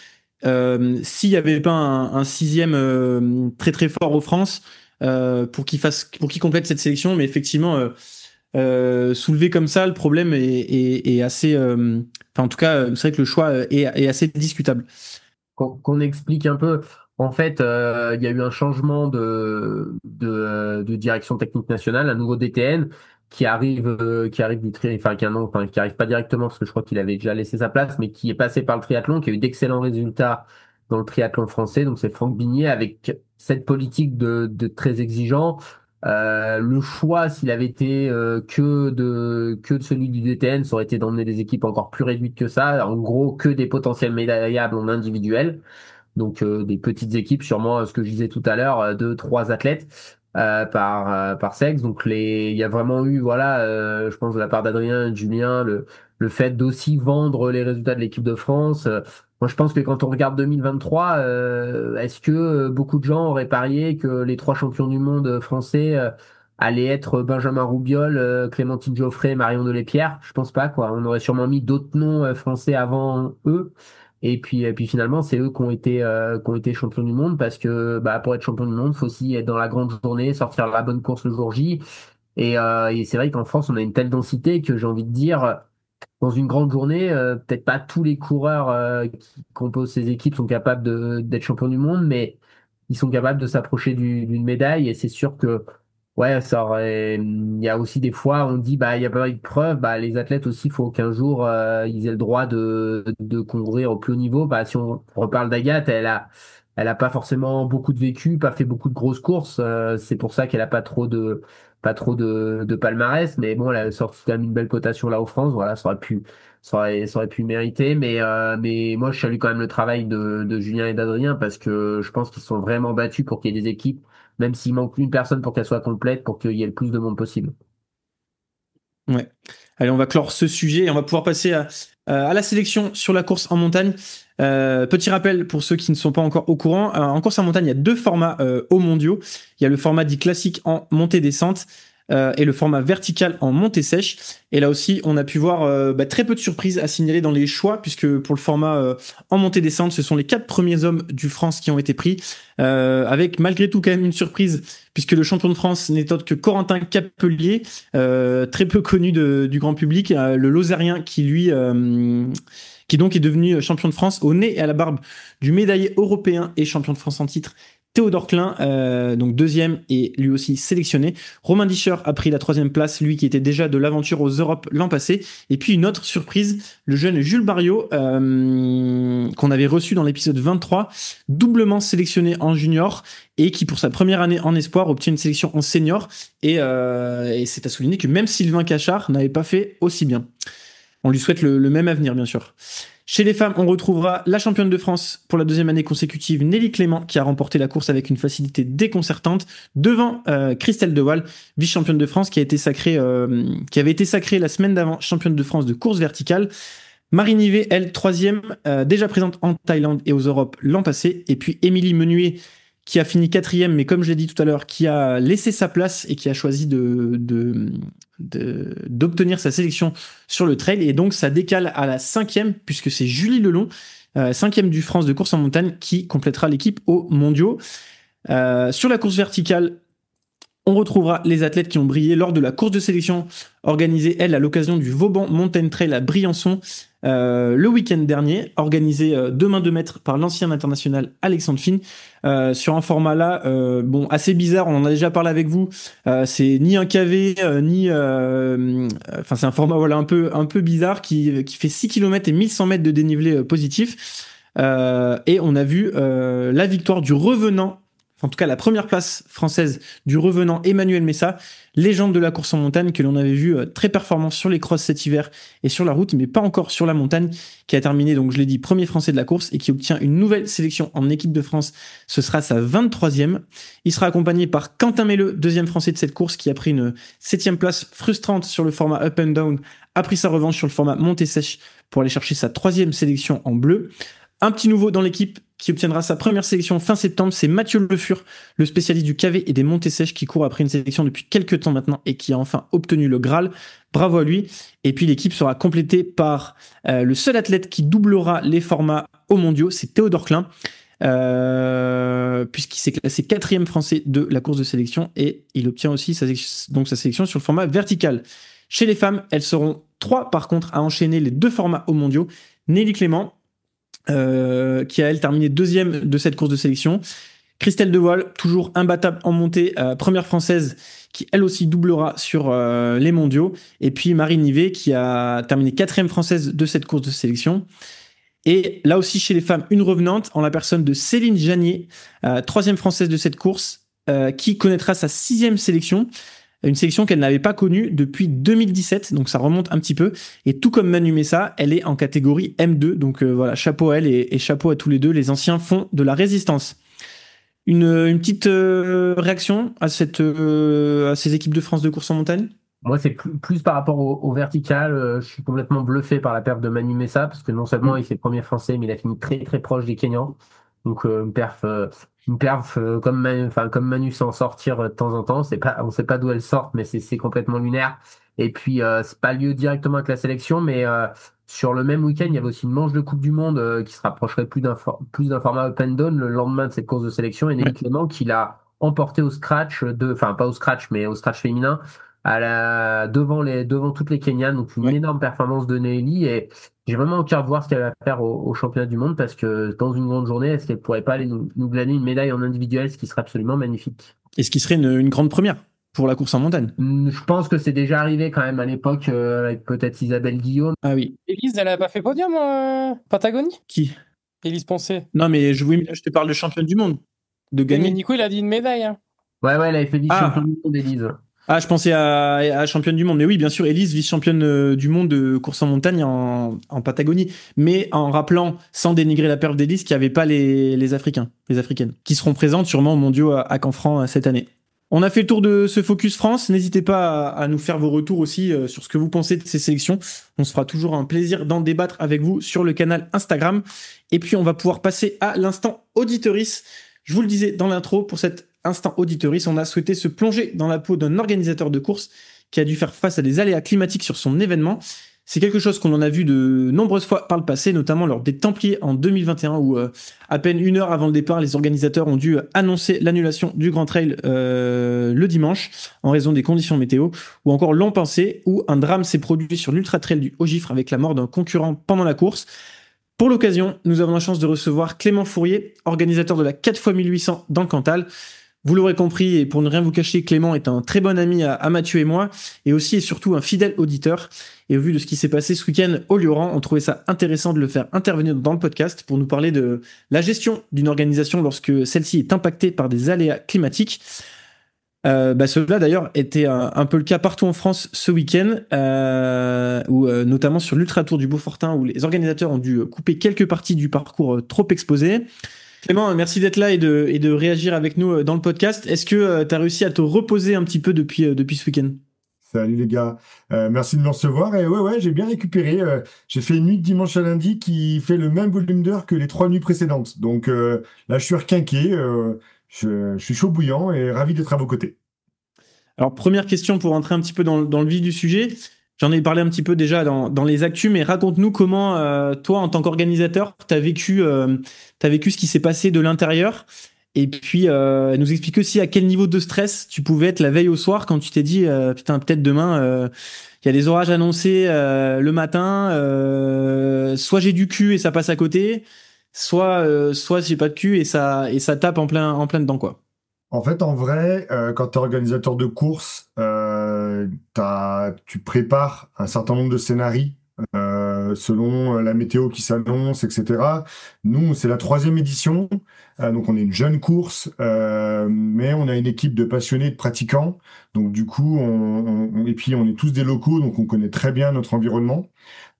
S'il n'y avait pas un sixième très très fort aux France pour qu'il complète cette sélection, mais effectivement, soulevé comme ça, le problème est assez. Enfin, en tout cas, c'est vrai que le choix est assez discutable. Qu'on explique un peu. En fait, il y a eu un changement de direction technique nationale, un nouveau DTN qui arrive qui arrive pas directement parce que je crois qu'il avait déjà laissé sa place, mais qui est passé par le triathlon, qui a eu d'excellents résultats dans le triathlon français. Donc c'est Franck Bignet avec cette politique de très exigeant. Le choix, s'il avait été que de celui du DTN, ça aurait été d'emmener des équipes encore plus réduites que ça. En gros, que des potentiels médaillables en individuel. Donc des petites équipes, sûrement ce que je disais tout à l'heure, 2, 3 athlètes par sexe. Donc il y a vraiment eu, voilà, je pense de la part d'Adrien et de Julien, le fait d'aussi vendre les résultats de l'équipe de France. Moi, je pense que quand on regarde 2023, est-ce que beaucoup de gens auraient parié que les 3 champions du monde français allaient être Benjamin Roubiol, Clémentine Geoffrey, Marion Delépierre? Je pense pas, quoi. On aurait sûrement mis d'autres noms français avant eux. Et puis finalement, c'est eux qui ont été champions du monde parce que bah, pour être champion du monde, faut aussi être dans la grande journée, sortir la bonne course le jour J. Et c'est vrai qu'en France, on a une telle densité que j'ai envie de dire, dans une grande journée, peut-être pas tous les coureurs qui composent ces équipes sont capables d'être champions du monde, mais ils sont capables de s'approcher d'une médaille. Et c'est sûr que ouais, il y a aussi des fois, on dit, bah, il y a pas eu de preuves, bah, les athlètes aussi, il faut qu'un jour, ils aient le droit de concourir au plus haut niveau. Bah, si on reparle d'Agathe, elle a pas forcément beaucoup de vécu, pas fait beaucoup de grosses courses. C'est pour ça qu'elle a pas trop de palmarès. Mais bon, elle a sorti quand même une belle cotation là aux France. Voilà, ça aurait pu mériter. Mais moi, je salue quand même le travail de Julien et d'Adrien parce que je pense qu'ils sont vraiment battus pour qu'il y ait des équipes même s'il manque une personne pour qu'elle soit complète, pour qu'il y ait le plus de monde possible. Ouais. Allez, on va clore ce sujet et on va pouvoir passer à la sélection sur la course en montagne. Petit rappel pour ceux qui ne sont pas encore au courant, en course en montagne, il y a 2 formats aux mondiaux. Il y a le format dit classique en montée-descente et le format vertical en montée sèche. Et là aussi, on a pu voir très peu de surprises à signaler dans les choix, puisque pour le format en montée-descente, ce sont les 4 premiers hommes du France qui ont été pris, avec malgré tout quand même une surprise, puisque le champion de France n'est autre que Corentin Capelier, très peu connu du grand public, le Lozérien qui donc est devenu champion de France au nez et à la barbe du médaillé européen et champion de France en titre Théodore Klein, donc 2e et lui aussi sélectionné. Romain Discher a pris la 3e place, lui qui était déjà de l'aventure aux Europes l'an passé. Et puis une autre surprise, le jeune Jules Barriot, qu'on avait reçu dans l'épisode 23, doublement sélectionné en junior et qui pour sa première année en espoir obtient une sélection en senior. Et c'est à souligner que même Sylvain Cachard n'avait pas fait aussi bien. On lui souhaite le même avenir, bien sûr. Chez les femmes, on retrouvera la championne de France pour la 2e année consécutive, Nelly Clément, qui a remporté la course avec une facilité déconcertante devant Christelle Dewaal, vice-championne de France, qui avait été sacrée la semaine d'avant championne de France de course verticale. Marie Nivet, elle, 3e, déjà présente en Thaïlande et aux Europes l'an passé. Et puis Émilie Menuet, qui a fini 4e, mais comme je l'ai dit tout à l'heure, qui a laissé sa place et qui a choisi d'obtenir sa sélection sur le trail. Et donc, ça décale à la 5e, puisque c'est Julie Lelong, 5e du France de course en montagne, qui complétera l'équipe aux mondiaux. Sur la course verticale, on retrouvera les athlètes qui ont brillé lors de la course de sélection organisée, elle, à l'occasion du Vauban Mountain Trail à Briançon le week-end dernier, organisé 2 mains 2 mètres par l'ancien international Alexandre Fine, sur un format là, assez bizarre, on en a déjà parlé avec vous, c'est ni un KV, c'est un format voilà, un peu bizarre qui fait 6 km et 1100 mètres de dénivelé positif, et on a vu la victoire du revenant, en tout cas la première place française du revenant Emmanuel Messa, légende de la course en montagne que l'on avait vu très performant sur les crosses cet hiver et sur la route, mais pas encore sur la montagne, qui a terminé, donc je l'ai dit, premier français de la course et qui obtient une nouvelle sélection en équipe de France. Ce sera sa 23e. Il sera accompagné par Quentin Melleux, 2e français de cette course, qui a pris une 7e place frustrante sur le format up and down, a pris sa revanche sur le format montée sèche pour aller chercher sa 3e sélection en bleu. Un petit nouveau dans l'équipe qui obtiendra sa première sélection fin septembre, c'est Mathieu Le Fur, le spécialiste du KV et des montées sèches, qui court après une sélection depuis quelques temps maintenant et qui a enfin obtenu le Graal. Bravo à lui. Et puis l'équipe sera complétée par le seul athlète qui doublera les formats aux mondiaux, c'est Théodore Klein, puisqu'il s'est classé 4e français de la course de sélection et il obtient aussi sa sélection sur le format vertical. Chez les femmes, elles seront 3 par contre à enchaîner les 2 formats aux mondiaux. Nelly Clément, qui a elle terminé 2e de cette course de sélection. Christelle Dewaal, toujours imbattable en montée, première française, qui elle aussi doublera sur les mondiaux. Et puis Marie Nivet, qui a terminé 4e française de cette course de sélection. Et là aussi, chez les femmes, une revenante en la personne de Céline Janier, troisième française de cette course, qui connaîtra sa 6e sélection. Une sélection qu'elle n'avait pas connue depuis 2017, donc ça remonte un petit peu. Et tout comme Manu Messa, elle est en catégorie M2, donc voilà, chapeau à elle et chapeau à tous les deux. Les anciens font de la résistance. Une petite réaction à ces équipes de France de course en montagne? Moi, c'est plus par rapport au vertical. Je suis complètement bluffé par la perte de Manu Messa, parce que non seulement il fait premier français, mais il a fini très très proche des Kenyans. Donc une perf comme Manu s'en sortir de temps en temps. On sait pas d'où elle sort, mais c'est complètement lunaire. Et puis c'est pas lieu directement avec la sélection, mais sur le même week-end, il y avait aussi une manche de Coupe du Monde qui se rapprocherait plus d'un format open down le lendemain de cette course de sélection. Et Nelly Clément qui l'a emporté au scratch enfin pas au scratch, mais au scratch féminin devant toutes les Kenyanes. Donc une énorme performance de Nelly, et j'ai vraiment au cœur de voir ce qu'elle va faire au championnat du monde, parce que dans une grande journée, est-ce qu'elle pourrait pas aller nous glaner une médaille en individuel, ce qui serait absolument magnifique. Et ce qui serait une grande première pour la course en montagne. Je pense que c'est déjà arrivé quand même à l'époque avec peut-être Isabelle Guillaume. Ah oui. Élise, elle a pas fait podium Patagonie? Qui? Élise Poncet. Non, mais je te parle de championne du monde. De gagner. Mais Nico, il a dit une médaille. Hein. Ouais, elle avait fait vice-championne du monde, Élise. Ah, je pensais à championne du monde. Mais oui, bien sûr, Élise, vice-championne du monde de course en montagne en Patagonie. Mais en rappelant, sans dénigrer la perf d'Élise, qu'il n'y avait pas les Africains, les Africaines, qui seront présentes sûrement aux mondiaux à Canfranc cette année. On a fait le tour de ce Focus France. N'hésitez pas à nous faire vos retours aussi sur ce que vous pensez de ces sélections. On se fera toujours un plaisir d'en débattre avec vous sur le canal Instagram. Et puis, on va pouvoir passer à l'instant auditeurice. Je vous le disais dans l'intro, pour cet instant auditeurice, on a souhaité se plonger dans la peau d'un organisateur de course qui a dû faire face à des aléas climatiques sur son événement. C'est quelque chose qu'on en a vu de nombreuses fois par le passé, notamment lors des Templiers en 2021, où à peine 1 heure avant le départ, les organisateurs ont dû annoncer l'annulation du Grand Trail le dimanche en raison des conditions météo, ou encore l'an passé, où un drame s'est produit sur l'Ultra Trail du Haut-Gifre avec la mort d'un concurrent pendant la course. Pour l'occasion, nous avons la chance de recevoir Clément Fourier, organisateur de la 4x1800 dans le Cantal. Vous l'aurez compris, et pour ne rien vous cacher, Clément est un très bon ami à Mathieu et moi, et aussi et surtout un fidèle auditeur. Et au vu de ce qui s'est passé ce week-end au Lioran, on trouvait ça intéressant de le faire intervenir dans le podcast pour nous parler de la gestion d'une organisation lorsque celle-ci est impactée par des aléas climatiques. Cela d'ailleurs était un peu le cas partout en France ce week-end, notamment sur l'Ultra Tour du Beaufortin, où les organisateurs ont dû couper quelques parties du parcours trop exposées. Clément, merci d'être là et de réagir avec nous dans le podcast. Est-ce que tu as réussi à te reposer un petit peu depuis ce week-end? Salut les gars, merci de me recevoir. Et ouais, j'ai bien récupéré. J'ai fait une nuit de dimanche à lundi qui fait le même volume d'heures que les 3 nuits précédentes. Donc là, je suis requinqué, je suis chaud bouillant et ravi d'être à vos côtés. Alors, première question pour rentrer un petit peu dans le vif du sujet. J'en ai parlé un petit peu déjà dans les actus, mais raconte-nous comment, toi, en tant qu'organisateur, t'as vécu ce qui s'est passé de l'intérieur, et puis nous explique aussi à quel niveau de stress tu pouvais être la veille au soir quand tu t'es dit putain, peut-être demain il y a des orages annoncés le matin, soit j'ai du cul et ça passe à côté, soit j'ai pas de cul et ça tape en plein dedans, quoi. En fait, en vrai, quand tu es organisateur de course, tu prépares un certain nombre de scénarios selon la météo qui s'annonce, etc. Nous, c'est la 3e édition, donc on est une jeune course, mais on a une équipe de passionnés, de pratiquants. Donc du coup, et puis on est tous des locaux, donc on connaît très bien notre environnement.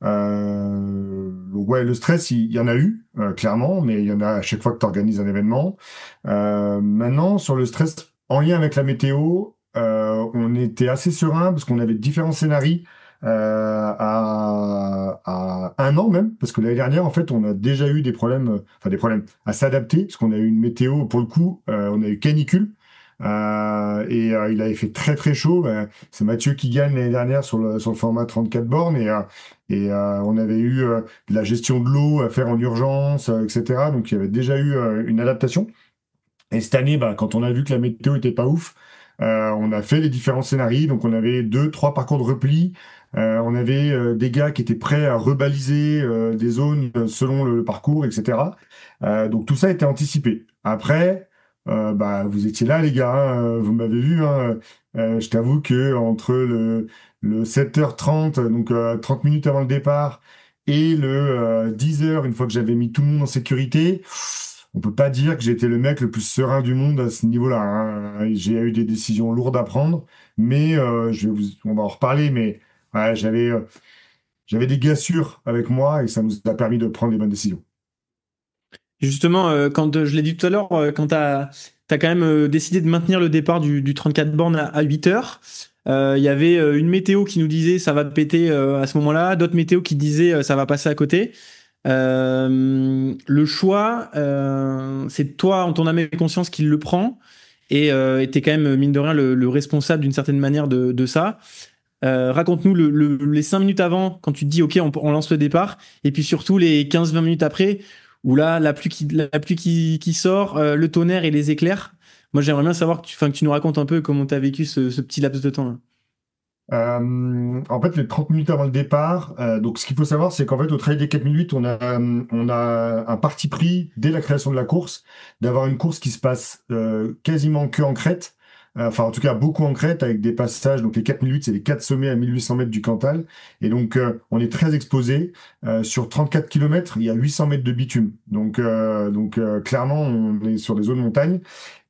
Ouais, le stress, il y en a eu, clairement, mais il y en a à chaque fois que tu organises un événement. Maintenant, sur le stress en lien avec la météo, on était assez serein parce qu'on avait différents scénarios à 1 an même, parce que l'année dernière, en fait, on a déjà eu des problèmes à s'adapter, parce qu'on a eu une météo, pour le coup, on a eu canicule. Il avait fait très très chaud. C'est Mathieu qui gagne l'année dernière sur le format 34 bornes, et on avait eu de la gestion de l'eau à faire en urgence, etc. Donc il y avait déjà eu une adaptation. Et cette année, quand on a vu que la météo était pas ouf, on a fait les différents scénarios. Donc on avait 2-3 parcours de repli. On avait des gars qui étaient prêts à rebaliser des zones selon le parcours, etc. Donc tout ça était anticipé. Après, vous étiez là, les gars, hein, vous m'avez vu. Hein, je t'avoue que entre le 7h30, donc 30 minutes avant le départ, Et le 10 heures, une fois que j'avais mis tout le monde en sécurité, on peut pas dire que j'étais le mec le plus serein du monde à ce niveau-là, hein. J'ai eu des décisions lourdes à prendre, mais on va en reparler, mais ouais, j'avais des gars sûrs avec moi et ça nous a permis de prendre les bonnes décisions. Justement, quand je l'ai dit tout à l'heure, quand t'as quand même décidé de maintenir le départ du 34 bornes à 8 heures, il y avait une météo qui nous disait ça va péter à ce moment-là, d'autres météos qui disaient ça va passer à côté. Le choix, c'est toi en ton âme et conscience qui le prend et t'es quand même mine de rien le responsable d'une certaine manière de ça. Raconte-nous les 5 minutes avant, quand tu te dis ok, on lance le départ, et puis surtout les 15-20 minutes après, où là, la pluie qui sort, le tonnerre et les éclairs. Moi, j'aimerais bien savoir que tu nous racontes un peu comment tu as vécu ce petit laps de temps-là. En fait, les 30 minutes avant le départ, donc ce qu'il faut savoir, c'est qu'en fait, au Trail des 4008, on a un parti pris dès la création de la course, d'avoir une course qui se passe quasiment que en crête, enfin en tout cas beaucoup en crête, avec des passages, donc les 4008, c'est les 4 sommets à 1800 mètres du Cantal, et donc on est très exposé. Sur 34 kilomètres, il y a 800 mètres de bitume, donc clairement, on est sur des zones montagne.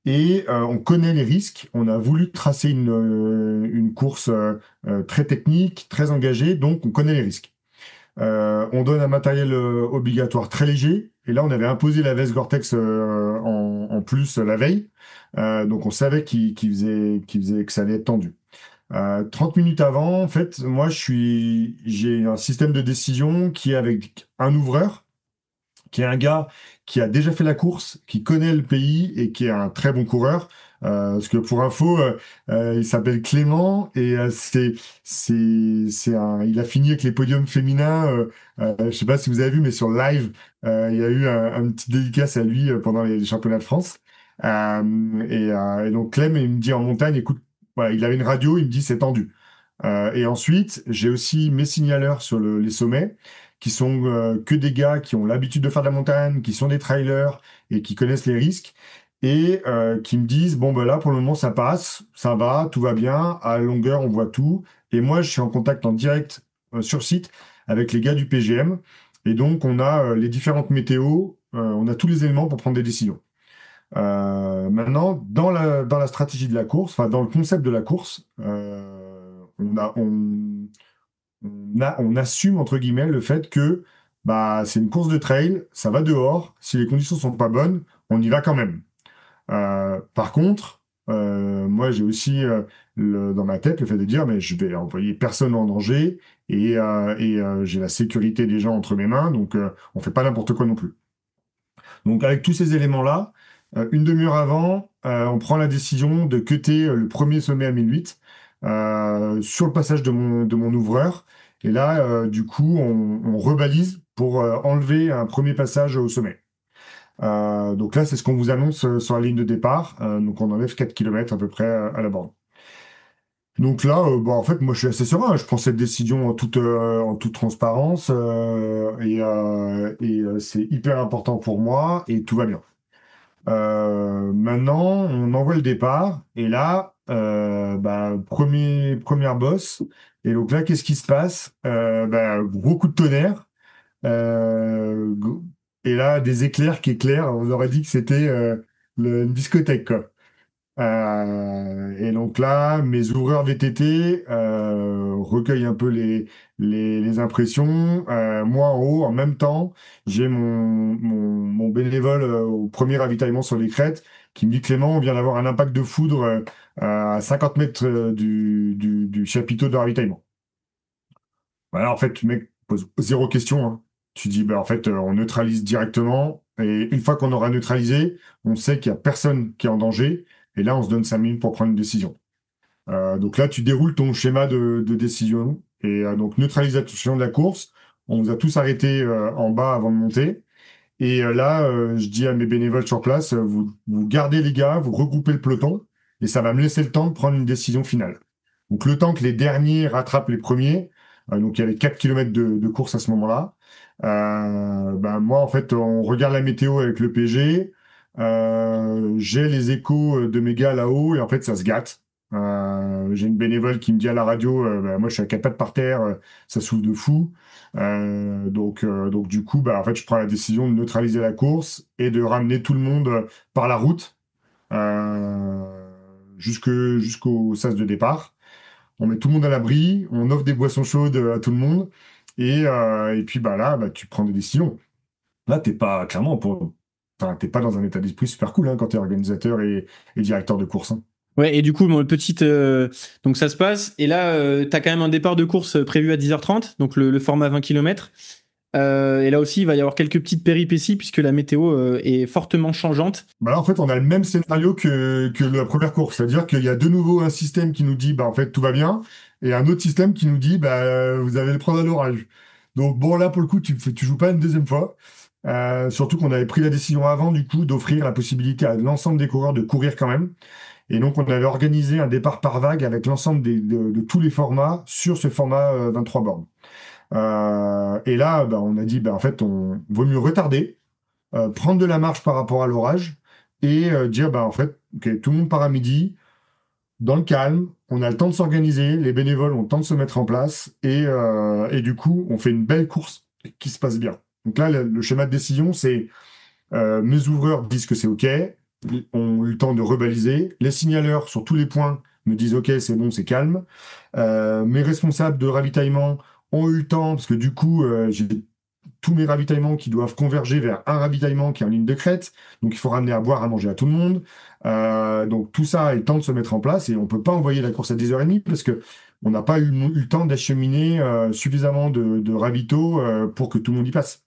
Et on connaît les risques. On a voulu tracer une course très technique, très engagée, donc on connaît les risques. On donne un matériel obligatoire très léger. Et là, on avait imposé la veste Gore-Tex en plus la veille. Donc on savait que ça allait être tendu. 30 minutes avant, en fait, moi, j'ai un système de décision qui est avec un ouvreur, qui est un gars qui a déjà fait la course, qui connaît le pays et qui est un très bon coureur. Parce que pour info, il s'appelle Clément et il a fini avec les podiums féminins. Je sais pas si vous avez vu, mais sur live, il y a eu un petit dédicace à lui pendant les championnats de France. Et donc Clem, il me dit en montagne, écoute, voilà, il avait une radio, il me dit c'est tendu. Et ensuite, j'ai aussi mes signaleurs sur les sommets qui sont que des gars qui ont l'habitude de faire de la montagne, qui sont des trailers et qui connaissent les risques et qui me disent bon ben là pour le moment ça passe, ça va, tout va bien, à longueur on voit tout et moi je suis en contact en direct sur site avec les gars du PGM et donc on a les différentes météos, on a tous les éléments pour prendre des décisions. Maintenant dans la stratégie de la course, enfin dans le concept de la course, on assume entre guillemets le fait que bah c'est une course de trail, ça va dehors. Si les conditions sont pas bonnes, on y va quand même. Par contre, moi j'ai aussi dans ma tête le fait de dire mais je vais envoyer personne en danger et j'ai la sécurité des gens entre mes mains, donc on fait pas n'importe quoi non plus. Donc avec tous ces éléments-là, une demi-heure avant, on prend la décision de cutter le premier sommet à 1008 sur le passage de mon ouvreur. Et là, du coup, on rebalise pour enlever un premier passage au sommet. Donc là, c'est ce qu'on vous annonce sur la ligne de départ. Donc on enlève 4 km à peu près à la borne. Donc là, en fait, moi, je suis assez serein. Je prends cette décision en toute transparence et c'est hyper important pour moi et tout va bien. Maintenant, on envoie le départ et là, première bosse. Et donc là, qu'est-ce qui se passe? Gros coup de tonnerre. Euh, go- et là, des éclairs qui éclairent. On aurait dit que c'était une discothèque, quoi. Et donc là, mes ouvreurs VTT recueillent un peu les impressions. Moi, en haut, en même temps, j'ai mon bénévole au premier ravitaillement sur les crêtes qui me dit, Clément, on vient d'avoir un impact de foudre à 50 mètres du chapiteau de ravitaillement. Voilà, en fait, le mec pose zéro question, hein. Tu dis, en fait, on neutralise directement. Et une fois qu'on aura neutralisé, on sait qu'il n'y a personne qui est en danger. Et là, on se donne 5 minutes pour prendre une décision. Donc là, tu déroules ton schéma de décision. Et donc, neutralisation de la course. On vous a tous arrêtés en bas avant de monter. Et là, je dis à mes bénévoles sur place, vous gardez les gars, vous regroupez le peloton. Et ça va me laisser le temps de prendre une décision finale. Donc, le temps que les derniers rattrapent les premiers. Donc, il y avait 4 km de course à ce moment-là. Moi, en fait, on regarde la météo avec le PG. J'ai les échos de mes gars là-haut et en fait, ça se gâte. J'ai une bénévole qui me dit à la radio, bah, moi je suis à 4 pattes par terre, ça souffle de fou. Donc du coup, bah, en fait, je prends la décision de neutraliser la course et de ramener tout le monde par la route jusqu'au sas de départ. On met tout le monde à l'abri, on offre des boissons chaudes à tout le monde, et puis bah là, bah, tu prends des décisions. Là, t'es pas clairement enfin, t'es pas dans un état d'esprit super cool hein, quand t'es organisateur et directeur de course. Hein. Ouais, et du coup, mon petite, donc ça se passe, et là, t'as quand même un départ de course prévu à 10h30, donc le format 20 km. Et là aussi, il va y avoir quelques petites péripéties puisque la météo est fortement changeante. Bah là, en fait, on a le même scénario que la première course, c'est-à-dire qu'il y a de nouveau un système qui nous dit, bah en fait, tout va bien, et un autre système qui nous dit, bah vous allez le prendre à l'orage. Donc bon, là, pour le coup, tu joues pas une deuxième fois. Surtout qu'on avait pris la décision avant, du coup, d'offrir la possibilité à l'ensemble des coureurs de courir quand même. Et donc, on avait organisé un départ par vague avec l'ensemble de tous les formats sur ce format 23 bornes. Et là, bah, on a dit, bah, en fait, on vaut mieux retarder, prendre de la marge par rapport à l'orage et dire, bah, en fait, ok, tout le monde part à midi, dans le calme, on a le temps de s'organiser, les bénévoles ont le temps de se mettre en place et du coup, on fait une belle course qui se passe bien. Donc là, le schéma de décision, c'est mes ouvreurs disent que c'est OK, ont eu le temps de rebaliser. Les signaleurs, sur tous les points, me disent OK, c'est bon, c'est calme. Mes responsables de ravitaillement ont eu le temps, parce que du coup, j'ai tous mes ravitaillements qui doivent converger vers un ravitaillement qui est en ligne de crête. Donc, il faut ramener à boire, à manger à tout le monde. Donc, tout ça a le temps de se mettre en place et on peut pas envoyer la course à 10h30 parce que on n'a pas eu le temps d'acheminer suffisamment de ravitaux pour que tout le monde y passe.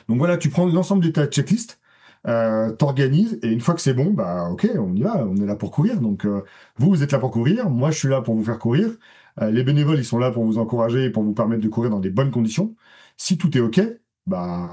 Donc voilà, tu prends l'ensemble de ta checklist, t'organises, et une fois que c'est bon, bah ok, on y va, on est là pour courir. Donc vous êtes là pour courir, moi je suis là pour vous faire courir. Les bénévoles, ils sont là pour vous encourager et pour vous permettre de courir dans des bonnes conditions. Si tout est ok, bah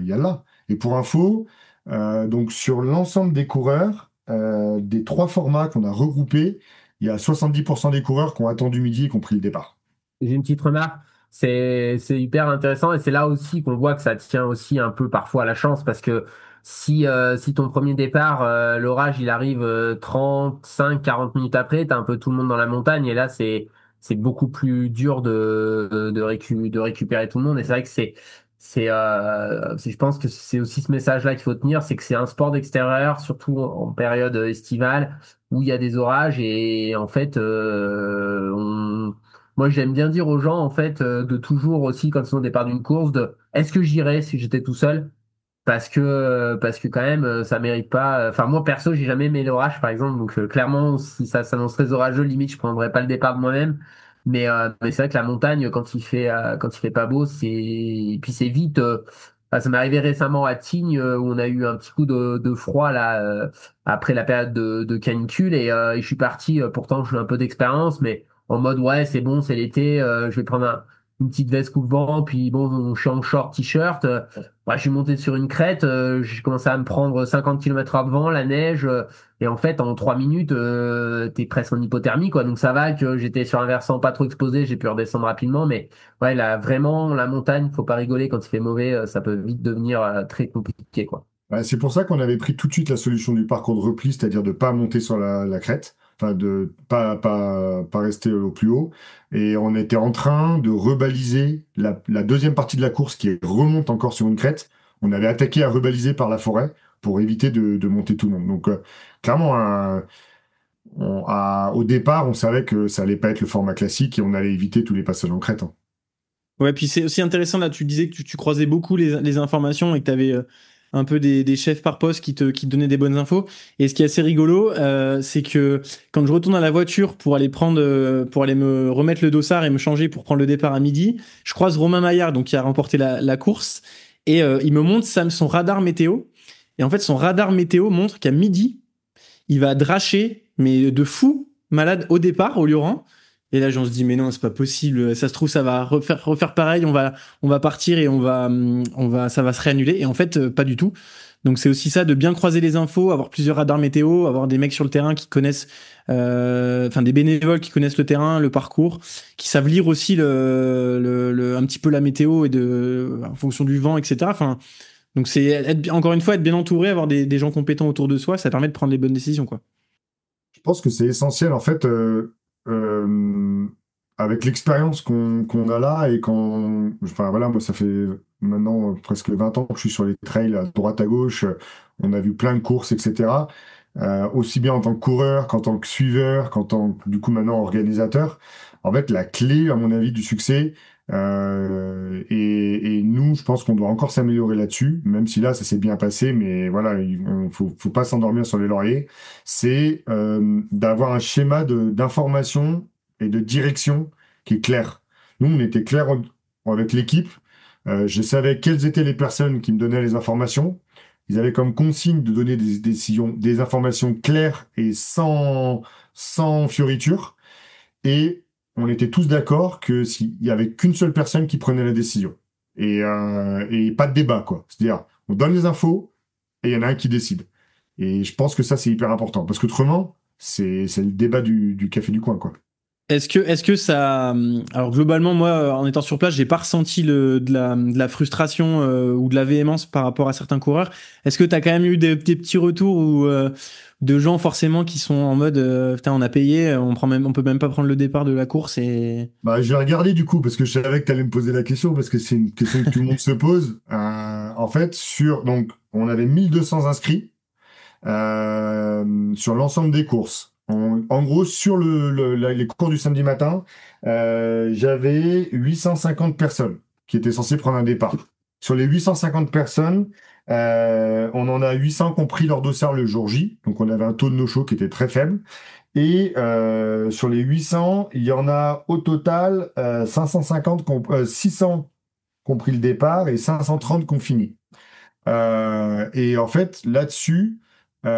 il y a là. Et pour info, donc sur l'ensemble des coureurs, des 3 formats qu'on a regroupés, il y a 70% des coureurs qui ont attendu midi et qui ont pris le départ. J'ai une petite remarque. C'est hyper intéressant et c'est là aussi qu'on voit que ça tient aussi un peu parfois à la chance parce que si ton premier départ, l'orage, il arrive 35-40 minutes après, t'as un peu tout le monde dans la montagne et là, c'est beaucoup plus dur de récupérer tout le monde et c'est vrai que je pense que c'est aussi ce message-là qu'il faut tenir, c'est que c'est un sport d'extérieur, surtout en période estivale où il y a des orages et en fait, moi, j'aime bien dire aux gens, en fait, de toujours aussi, quand ils sont au départ d'une course, de est-ce que j'irais si j'étais tout seul? Parce que quand même, ça mérite pas. Enfin, moi, perso, j'ai jamais aimé l'orage, par exemple. Donc, clairement, si ça s'annonce très orageux, limite, je prendrais pas le départ de moi-même. Mais c'est vrai que la montagne, quand il fait pas beau, et puis c'est vite. Enfin, ça m'est arrivé récemment à Tignes, où on a eu un petit coup de froid, là, après la période de canicule. Et je suis parti, pourtant, j'ai un peu d'expérience, mais en mode, ouais, c'est bon, c'est l'été, je vais prendre une petite veste coupe-vent, puis bon, je suis en short, t-shirt. Ouais, je suis monté sur une crête, j'ai commencé à me prendre 50 km/h de vent, la neige, et en fait, en 3 minutes, t'es presque en hypothermie, quoi. Donc ça va que j'étais sur un versant pas trop exposé, j'ai pu redescendre rapidement, mais ouais, là, vraiment, la montagne, faut pas rigoler quand il fait mauvais, ça peut vite devenir très compliqué, quoi. Ouais, c'est pour ça qu'on avait pris tout de suite la solution du parcours de repli, c'est-à-dire de pas monter sur la crête, enfin de pas rester au plus haut. Et on était en train de rebaliser la deuxième partie de la course qui remonte encore sur une crête. On avait attaqué à rebaliser par la forêt pour éviter de monter tout le monde. Donc clairement, au départ, on savait que ça allait pas être le format classique et on allait éviter tous les passages en crête. Hein. Ouais, puis c'est aussi intéressant, là, tu disais que tu croisais beaucoup les informations et que tu avais un peu des chefs par poste qui te donnaient des bonnes infos. Et ce qui est assez rigolo, c'est que quand je retourne à la voiture pour aller me remettre le dossard et me changer pour prendre le départ à midi, je croise Romain Maillard, donc qui a remporté la course, et il me montre son radar météo. Et en fait, son radar météo montre qu'à midi, il va dracher, mais de fou malade au départ, au Lioran. Et là, on se dit, mais non, c'est pas possible. Ça se trouve, ça va refaire pareil. On va partir et ça va se réannuler. Et en fait, pas du tout. Donc, c'est aussi ça de bien croiser les infos, avoir plusieurs radars météo, avoir des mecs sur le terrain qui connaissent, des bénévoles qui connaissent le terrain, le parcours, qui savent lire aussi un petit peu la météo et en fonction du vent, etc. Enfin, donc encore une fois, être bien entouré, avoir des gens compétents autour de soi, ça permet de prendre les bonnes décisions, quoi. Je pense que c'est essentiel, en fait, avec l'expérience qu'on a là et quand, enfin voilà, moi ça fait maintenant presque 20 ans que je suis sur les trails à droite à gauche, on a vu plein de courses, etc. Aussi bien en tant que coureur qu'en tant que suiveur, qu'en tant que, du coup maintenant organisateur. En fait, la clé, à mon avis, du succès, et nous, je pense qu'on doit encore s'améliorer là-dessus, même si là, ça s'est bien passé, mais voilà, faut pas s'endormir sur les lauriers. C'est d'avoir un schéma d'information et de direction qui est clair. Nous, on était clair avec l'équipe. Je savais quelles étaient les personnes qui me donnaient les informations. Ils avaient comme consigne de donner des décisions, des informations claires et sans fioriture. Et on était tous d'accord que s'il y avait qu'une seule personne qui prenait la décision. Et pas de débat, quoi. C'est-à-dire, on donne les infos et il y en a un qui décide. Et je pense que ça, c'est hyper important. Parce qu'autrement, c'est le débat du café du coin, quoi. Est-ce que ça, alors globalement, moi, en étant sur place, j'ai pas ressenti de la frustration ou de la véhémence par rapport à certains coureurs. Est-ce que t'as quand même eu des petits retours ou de gens forcément qui sont en mode, putain, on a payé, on peut même pas prendre le départ de la course et. Bah, je vais regarder du coup, parce que je savais que tu allais me poser la question, parce que c'est une question que tout le monde se pose. En fait, donc, on avait 1200 inscrits sur l'ensemble des courses. En gros, sur les cours du samedi matin, j'avais 850 personnes qui étaient censées prendre un départ. Sur les 850 personnes, on en a 800 qui ont pris leur dossard le jour J, donc on avait un taux de no-show qui était très faible. Et sur les 800, il y en a au total 550 600 qui ont pris le départ et 530 qui ont fini. Et en fait, là-dessus, on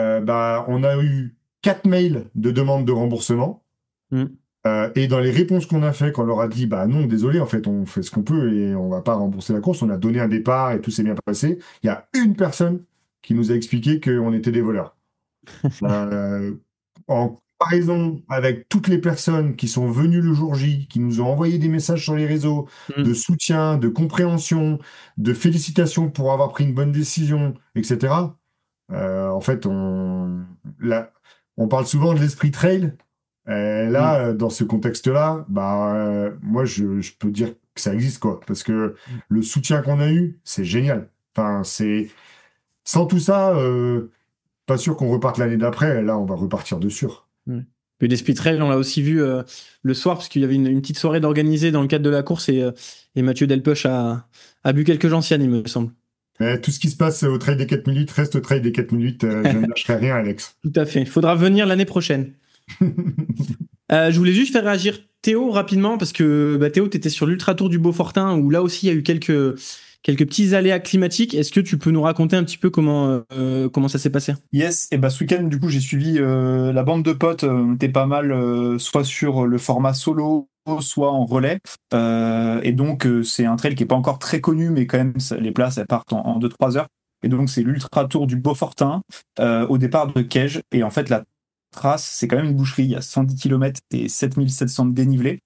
a eu 4 mails de demande de remboursement. Mm. Et dans les réponses qu'on a fait, quand on leur a dit, bah non, désolé, en fait, on fait ce qu'on peut et on va pas rembourser la course, on a donné un départ et tout s'est bien passé. Il y a une personne qui nous a expliqué qu'on était des voleurs. En comparaison avec toutes les personnes qui sont venues le jour J, qui nous ont envoyé des messages sur les réseaux de soutien, de compréhension, de félicitations pour avoir pris une bonne décision, etc. En fait, on parle souvent de l'esprit trail. Là, dans ce contexte-là, moi, je peux dire que ça existe, quoi. Parce que le soutien qu'on a eu, c'est génial. Enfin, sans tout ça, pas sûr qu'on reparte l'année d'après. Là, on va repartir de sûr. Puis les speed trails, on l'a aussi vu le soir, parce qu'il y avait une petite soirée d'organiser dans le cadre de la course et Mathieu Delpech a bu quelques gentianes, il me semble. Mais tout ce qui se passe au trail des 4 minutes reste au trail des 4 minutes. Je ne lâcherai rien, Alex. Tout à fait. Il faudra venir l'année prochaine. Je voulais juste faire réagir Théo rapidement, parce que Théo, tu étais sur l'Ultra Tour du Beaufortin, où là aussi il y a eu quelques petits aléas climatiques. Est-ce que tu peux nous raconter un petit peu comment ça s'est passé? Yes, et ce week-end, du coup, j'ai suivi la bande de potes. On était pas mal, soit sur le format solo, soit en relais. Et donc, c'est un trail qui est pas encore très connu, mais quand même, les places, elles partent en 2-3 heures. Et donc, c'est l'Ultra Tour du Beaufortin, au départ de Caige. Et en fait, la trace, c'est quand même une boucherie. Il y a 110 km et 7700 de dénivelé.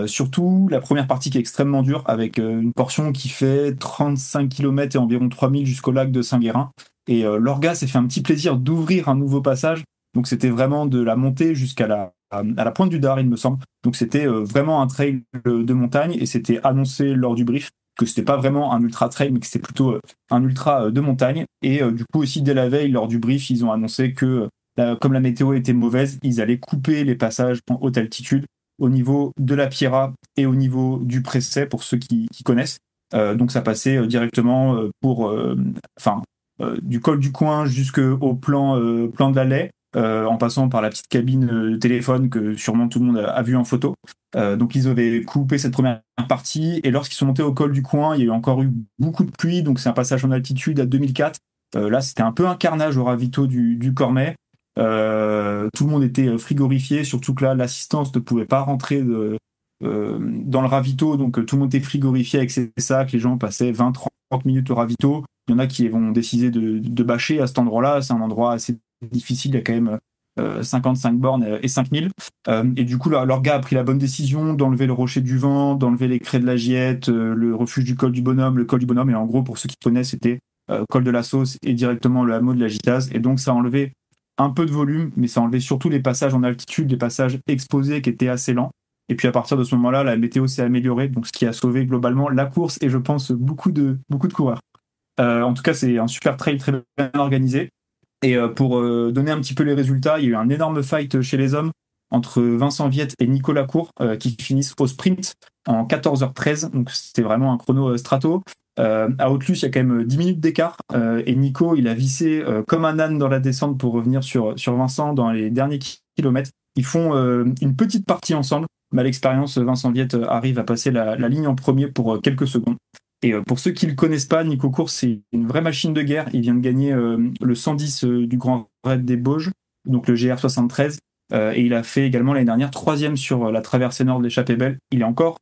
Surtout la première partie qui est extrêmement dure, avec une portion qui fait 35 km et environ 3000 jusqu'au lac de Saint-Guérin. Et l'orga s'est fait un petit plaisir d'ouvrir un nouveau passage. Donc c'était vraiment de la montée jusqu'à la pointe du Dard, il me semble. Donc c'était vraiment un trail de montagne, et c'était annoncé lors du brief que c'était pas vraiment un ultra trail, mais que c'était plutôt un ultra de montagne. Et du coup aussi, dès la veille, lors du brief, ils ont annoncé que comme la météo était mauvaise, ils allaient couper les passages en haute altitude au niveau de la Pierra et au niveau du Presset, pour ceux qui connaissent. Donc ça passait directement du col du Coin jusqu'au plan de la Laie, en passant par la petite cabine de téléphone que sûrement tout le monde a vu en photo. Donc ils avaient coupé cette première partie, et lorsqu'ils sont montés au col du Coin, il y a eu encore eu beaucoup de pluie, donc c'est un passage en altitude à 2004. Là, c'était un peu un carnage au ravito du Cormet. Tout le monde était frigorifié, surtout que là, l'assistance ne pouvait pas rentrer dans le ravito, donc tout le monde était frigorifié avec ses sacs. Les gens passaient 20-30 minutes au ravito. Il y en a qui vont décider de bâcher à cet endroit-là. C'est un endroit assez difficile, il y a quand même 55 bornes et 5000. Et du coup, leur gars a pris la bonne décision d'enlever le rocher du vent, d'enlever les craies de la Giette, le refuge du col du Bonhomme. Le col du Bonhomme, et en gros, pour ceux qui connaissent, c'était col de la Sauce et directement le hameau de la Gitase. Et donc, ça a enlevé un peu de volume, mais ça enlevait surtout les passages en altitude, les passages exposés qui étaient assez lents. Et puis à partir de ce moment-là, la météo s'est améliorée, donc ce qui a sauvé globalement la course et je pense beaucoup de coureurs. En tout cas, c'est un super trail très bien organisé. Et pour donner un petit peu les résultats, il y a eu un énorme fight chez les hommes entre Vincent Viette et Nicolas Cour qui finissent au sprint en 14h13. Donc c'était vraiment un chrono strato. À Haute-Luce, il y a quand même 10 minutes d'écart. Et Nico, il a vissé comme un âne dans la descente pour revenir sur Vincent dans les derniers kilomètres. Ils font une petite partie ensemble. Mais à l'expérience, Vincent Viette arrive à passer la ligne en premier pour quelques secondes. Et pour ceux qui ne le connaissent pas, Nico Cours, c'est une vraie machine de guerre. Il vient de gagner le 110 du Grand Raid des Bauges, donc le GR73. Et il a fait également l'année dernière 3e sur la traversée nord de l'Échappée Belle. Il est encore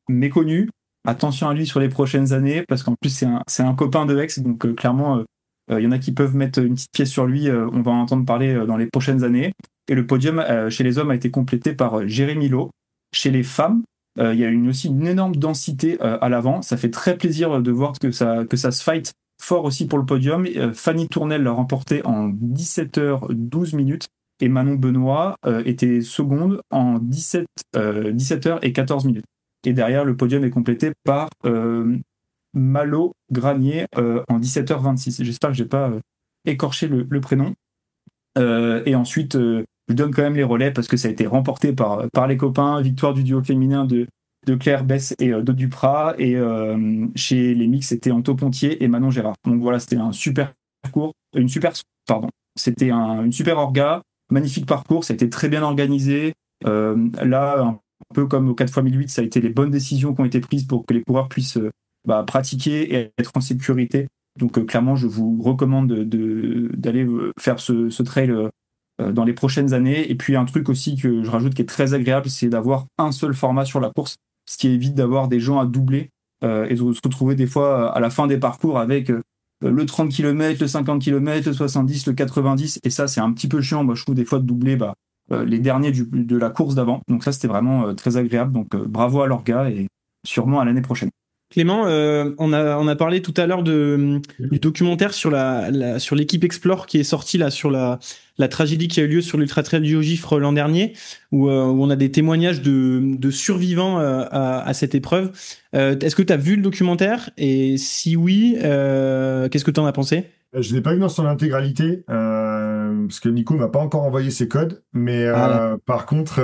méconnu. Attention à lui sur les prochaines années, parce qu'en plus, c'est un copain de Aix. Donc clairement, il y en a qui peuvent mettre une petite pièce sur lui. On va en entendre parler dans les prochaines années. Et le podium chez les hommes a été complété par Jérémy Lowe. Chez les femmes, il y a aussi une énorme densité à l'avant. Ça fait très plaisir de voir que ça se fight fort aussi pour le podium. Fanny Tournel l'a remporté en 17h12 minutes et Manon Benoît était seconde en 17h14 minutes. Et derrière, le podium est complété par Malo Granier en 17h26. J'espère que je n'ai pas écorché le prénom. Et ensuite, je donne quand même les relais parce que ça a été remporté par les copains. Victoire du duo féminin de Claire Bess et de Duprat. Et chez les mix, c'était Anto Pontier et Manon Gérard. Donc voilà, c'était un super parcours. C'était une super orga. Magnifique parcours. Ça a été très bien organisé. Là, un peu comme au 4x1008, ça a été les bonnes décisions qui ont été prises pour que les coureurs puissent pratiquer et être en sécurité. Donc clairement, je vous recommande d'aller faire ce trail dans les prochaines années. Et puis un truc aussi que je rajoute qui est très agréable, c'est d'avoir un seul format sur la course, ce qui évite d'avoir des gens à doubler et de se retrouver des fois à la fin des parcours avec le 30 km, le 50 km, le 70, le 90. Et ça, c'est un petit peu chiant, moi je trouve des fois de doubler les derniers de la course d'avant. Donc ça, c'était vraiment très agréable. Donc bravo à l'orga et sûrement à l'année prochaine. Clément, on a parlé tout à l'heure du documentaire sur sur l'équipe Explore qui est sorti là sur la tragédie qui a eu lieu sur l'Ultra Trail du Haut-Gifre l'an dernier, où on a des témoignages de survivants à cette épreuve. Est-ce que tu as vu le documentaire? Et si oui, qu'est-ce que tu en as pensé? Je l'ai pas vu dans son intégralité parce que Nico m'a pas encore envoyé ses codes, mais par contre,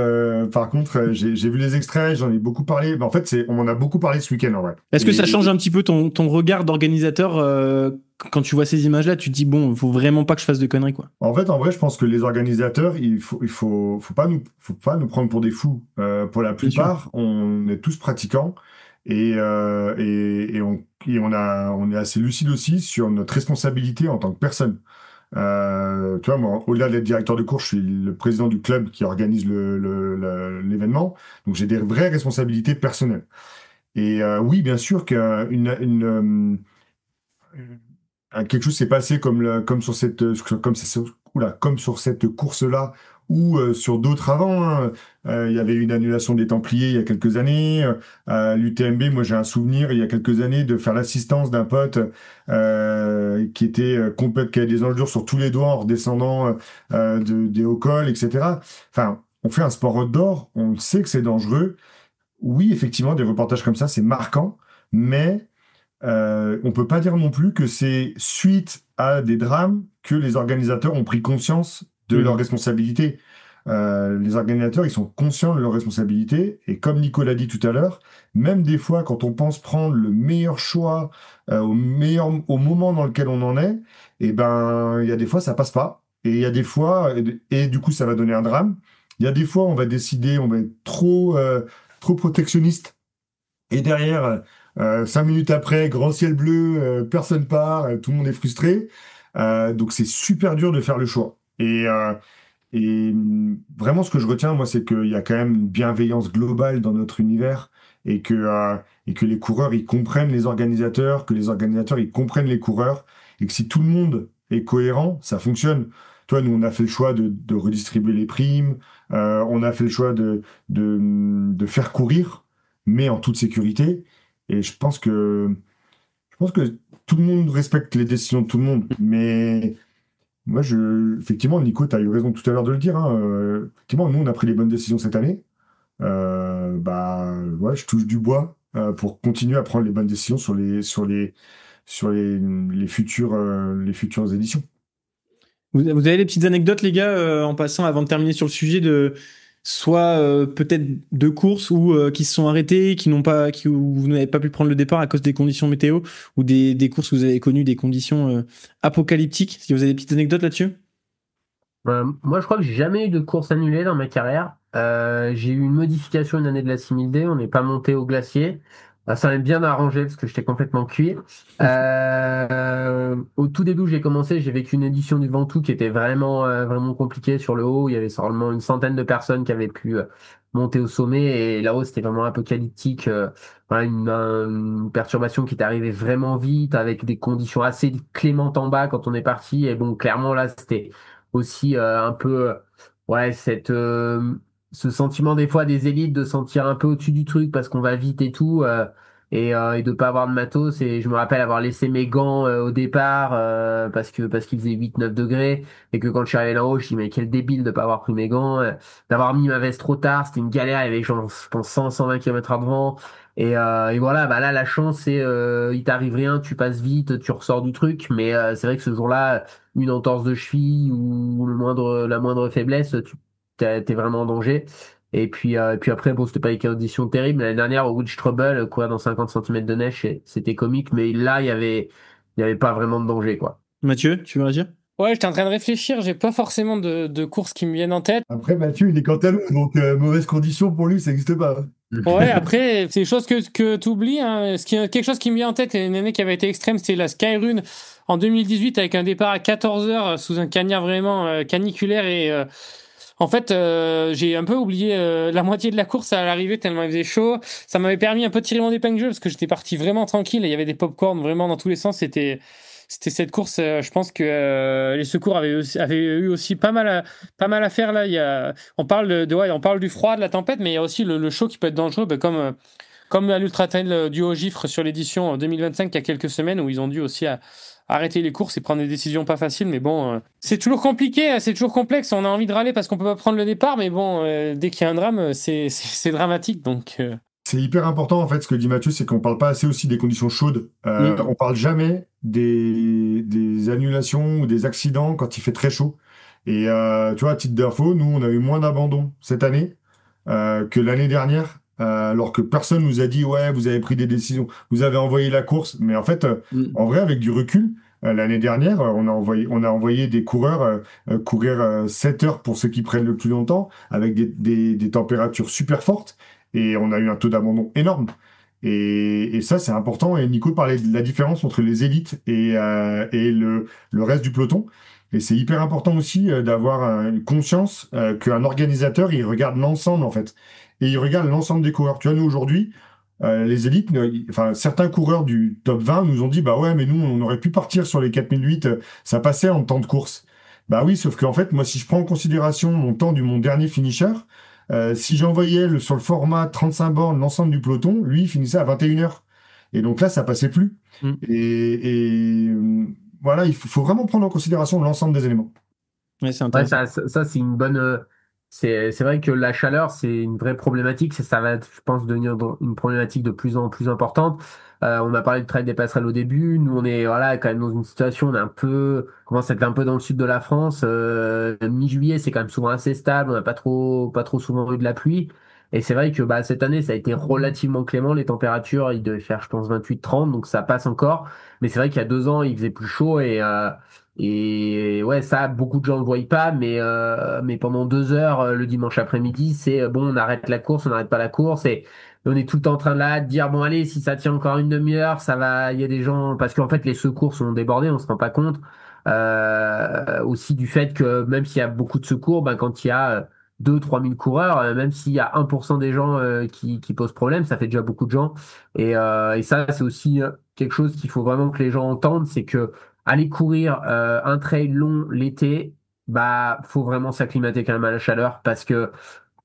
j'ai vu les extraits, j'en ai beaucoup parlé. En fait, on m'en a beaucoup parlé ce week-end en vrai. Est-ce que ça change un petit peu ton regard d'organisateur quand tu vois ces images-là? Tu te dis bon, faut vraiment pas que je fasse de conneries quoi. En fait, en vrai, je pense que les organisateurs, il faut pas nous prendre pour des fous. Pour la plupart, on est tous pratiquants. Et on est assez lucide aussi sur notre responsabilité en tant que personne. Tu vois, moi, au-delà d'être directeur de course, je suis le président du club qui organise l'événement. Donc, j'ai des vraies responsabilités personnelles. Et oui, bien sûr quelque chose s'est passé comme sur cette course-là ou sur d'autres avant. Hein. Il y avait une annulation des Templiers il y a quelques années. L'UTMB, moi j'ai un souvenir il y a quelques années de faire l'assistance d'un pote qui avait des engelures sur tous les doigts en redescendant des hauts cols, etc. Enfin, on fait un sport outdoor, on sait que c'est dangereux. Oui, effectivement, des reportages comme ça, c'est marquant, mais on peut pas dire non plus que c'est suite à des drames que les organisateurs ont pris conscience de leurs responsabilités. Les organisateurs, ils sont conscients de leurs responsabilités, et comme Nicolas dit tout à l'heure, même des fois, quand on pense prendre le meilleur choix au moment dans lequel on en est, et ben, il y a des fois, ça passe pas. Et il y a des fois, et du coup, ça va donner un drame. Il y a des fois, on va décider, on va être trop protectionniste. Et derrière, 5 minutes après, grand ciel bleu, personne part, tout le monde est frustré. Donc c'est super dur de faire le choix. Et vraiment, ce que je retiens, moi, c'est qu'il y a quand même une bienveillance globale dans notre univers et que les coureurs, ils comprennent les organisateurs, que les organisateurs, ils comprennent les coureurs et que si tout le monde est cohérent, ça fonctionne. Toi, nous, on a fait le choix de redistribuer les primes, on a fait le choix de faire courir, mais en toute sécurité. Et je pense que tout le monde respecte les décisions de tout le monde, mais Moi, effectivement, Nico, tu as eu raison tout à l'heure de le dire, hein. Effectivement, nous, on a pris les bonnes décisions cette année. Bah, ouais, je touche du bois pour continuer à prendre les bonnes décisions sur les futures éditions. Vous avez des petites anecdotes, les gars, en passant avant de terminer sur le sujet de soit peut-être de courses ou qui se sont arrêtées, où vous n'avez pas pu prendre le départ à cause des conditions météo, ou des courses où vous avez connu des conditions apocalyptiques. Est-ce que vous avez des petites anecdotes là-dessus? Moi, je crois que j'ai jamais eu de course annulée dans ma carrière. J'ai eu une modification une année de la 6000D. On n'est pas monté au glacier. Ça m'a bien arrangé parce que j'étais complètement cuit. Au tout début où j'ai commencé, j'ai vécu une édition du Ventoux qui était vraiment compliquée sur le haut. Il y avait seulement une centaine de personnes qui avaient pu monter au sommet et là-haut c'était vraiment apocalyptique. Voilà, une perturbation qui est arrivée vraiment vite avec des conditions assez clémentes en bas quand on est parti. Et bon, clairement là c'était aussi un peu ouais ce sentiment des fois des élites de sentir un peu au-dessus du truc parce qu'on va vite et tout et de pas avoir de matos et je me rappelle avoir laissé mes gants au départ parce qu'il faisait 8 9 degrés et que quand je suis arrivé là-haut je dis mais quel débile de pas avoir pris mes gants d'avoir mis ma veste trop tard, c'était une galère, il y avait genre je pense 100 120 km à devant et voilà, bah là la chance c'est il t'arrive rien, tu passes vite, tu ressors du truc, mais c'est vrai que ce jour-là, une entorse de cheville ou la moindre faiblesse, t'es vraiment en danger. Et puis après, bon, c'était pas une condition terrible. L'année dernière, au Witch Trouble, courir dans 50 centimètres de neige, c'était comique, mais là, il y avait pas vraiment de danger, quoi. Mathieu, tu veux réagir? Ouais, j'étais en train de réfléchir, j'ai pas forcément de courses qui me viennent en tête. Après, Mathieu, il est cantalou, donc mauvaise condition pour lui, ça n'existe pas. Ouais, après, c'est des choses que tu oublies. Hein. Quelque chose qui me vient en tête, une année qui avait été extrême, c'était la Skyrun en 2018 avec un départ à 14 heures sous un cagnard vraiment caniculaire. Et en fait, j'ai un peu oublié la moitié de la course à l'arrivée tellement il faisait chaud. Ça m'avait permis un peu de tirer mon épingle du jeu parce que j'étais parti vraiment tranquille. Et il y avait des pop-corn vraiment dans tous les sens. C'était cette course, je pense que les secours avaient eu aussi pas mal à faire là. On parle on parle du froid, de la tempête, mais il y a aussi le chaud qui peut être dangereux, comme à l'Ultra Trail du Haut-Gifre sur l'édition 2025 il y a quelques semaines où ils ont dû aussi arrêter les courses et prendre des décisions pas faciles. Mais bon, c'est toujours compliqué, hein, c'est toujours complexe. On a envie de râler parce qu'on peut pas prendre le départ, mais bon, dès qu'il y a un drame, c'est dramatique. Donc, C'est hyper important en fait ce que dit Mathieu, c'est qu'on parle pas assez aussi des conditions chaudes. On parle jamais des annulations ou des accidents quand il fait très chaud. Et tu vois, à titre d'info, nous on a eu moins d'abandons cette année que l'année dernière, alors que personne nous a dit ouais vous avez pris des décisions, vous avez envoyé la course. Mais en fait, en vrai avec du recul, l'année dernière on a envoyé des coureurs courir 7 heures pour ceux qui prennent le plus longtemps avec des températures super fortes. Et on a eu un taux d'abandon énorme. Et ça, c'est important. Et Nico parlait de la différence entre les élites et le reste du peloton. Et c'est hyper important aussi d'avoir une conscience qu'un organisateur, il regarde l'ensemble, en fait. Et il regarde l'ensemble des coureurs. Tu vois, nous, aujourd'hui, les élites, enfin, certains coureurs du top 20 nous ont dit, bah ouais, mais nous, on aurait pu partir sur les 4008, ça passait en temps de course. Bah oui, sauf qu'en fait, moi, si je prends en considération mon temps mon dernier finisher, si j'envoyais sur le format 35 bornes l'ensemble du peloton, lui, il finissait à 21 heures. Et donc là, ça passait plus. Mm. Voilà, il faut vraiment prendre en considération l'ensemble des éléments. Ouais, c'est Ouais, intéressant. ça c'est une bonne. C'est vrai que la chaleur, c'est une vraie problématique. Ça va, je pense, devenir une problématique de plus en plus importante. On a parlé de trail des passerelles au début. Nous, on est voilà quand même dans une situation, on est un peu, commence à être un peu dans le sud de la France. Mi-juillet, c'est quand même souvent assez stable. On n'a pas trop souvent eu de la pluie. Et c'est vrai que bah, cette année, ça a été relativement clément. Les températures, il devait faire, je pense, 28 30, donc ça passe encore. Mais c'est vrai qu'il y a 2 ans, il faisait plus chaud et ouais, ça, beaucoup de gens le voient pas, mais pendant 2 heures le dimanche après-midi, c'est bon, on arrête la course, on n'arrête pas la course, et on est tout le temps en train de là de dire bon allez, si ça tient encore une demi-heure, ça va. Il y a des gens parce qu'en fait les secours sont débordés, on se rend pas compte. Aussi du fait que même s'il y a beaucoup de secours, ben quand il y a 2 3 000 coureurs, même s'il y a 1% des gens qui posent problème, ça fait déjà beaucoup de gens. Et ça, c'est aussi quelque chose qu'il faut vraiment que les gens entendent, c'est que aller courir un trail long l'été, bah faut vraiment s'acclimater quand même à la chaleur parce que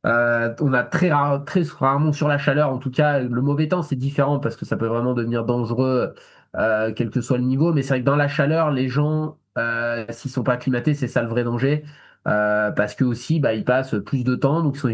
on a très rarement sur la chaleur, en tout cas le mauvais temps c'est différent parce que ça peut vraiment devenir dangereux quel que soit le niveau, mais c'est vrai que dans la chaleur les gens S'ils sont pas acclimatés, c'est ça le vrai danger. Parce que aussi, ils passent plus de temps, donc ils sont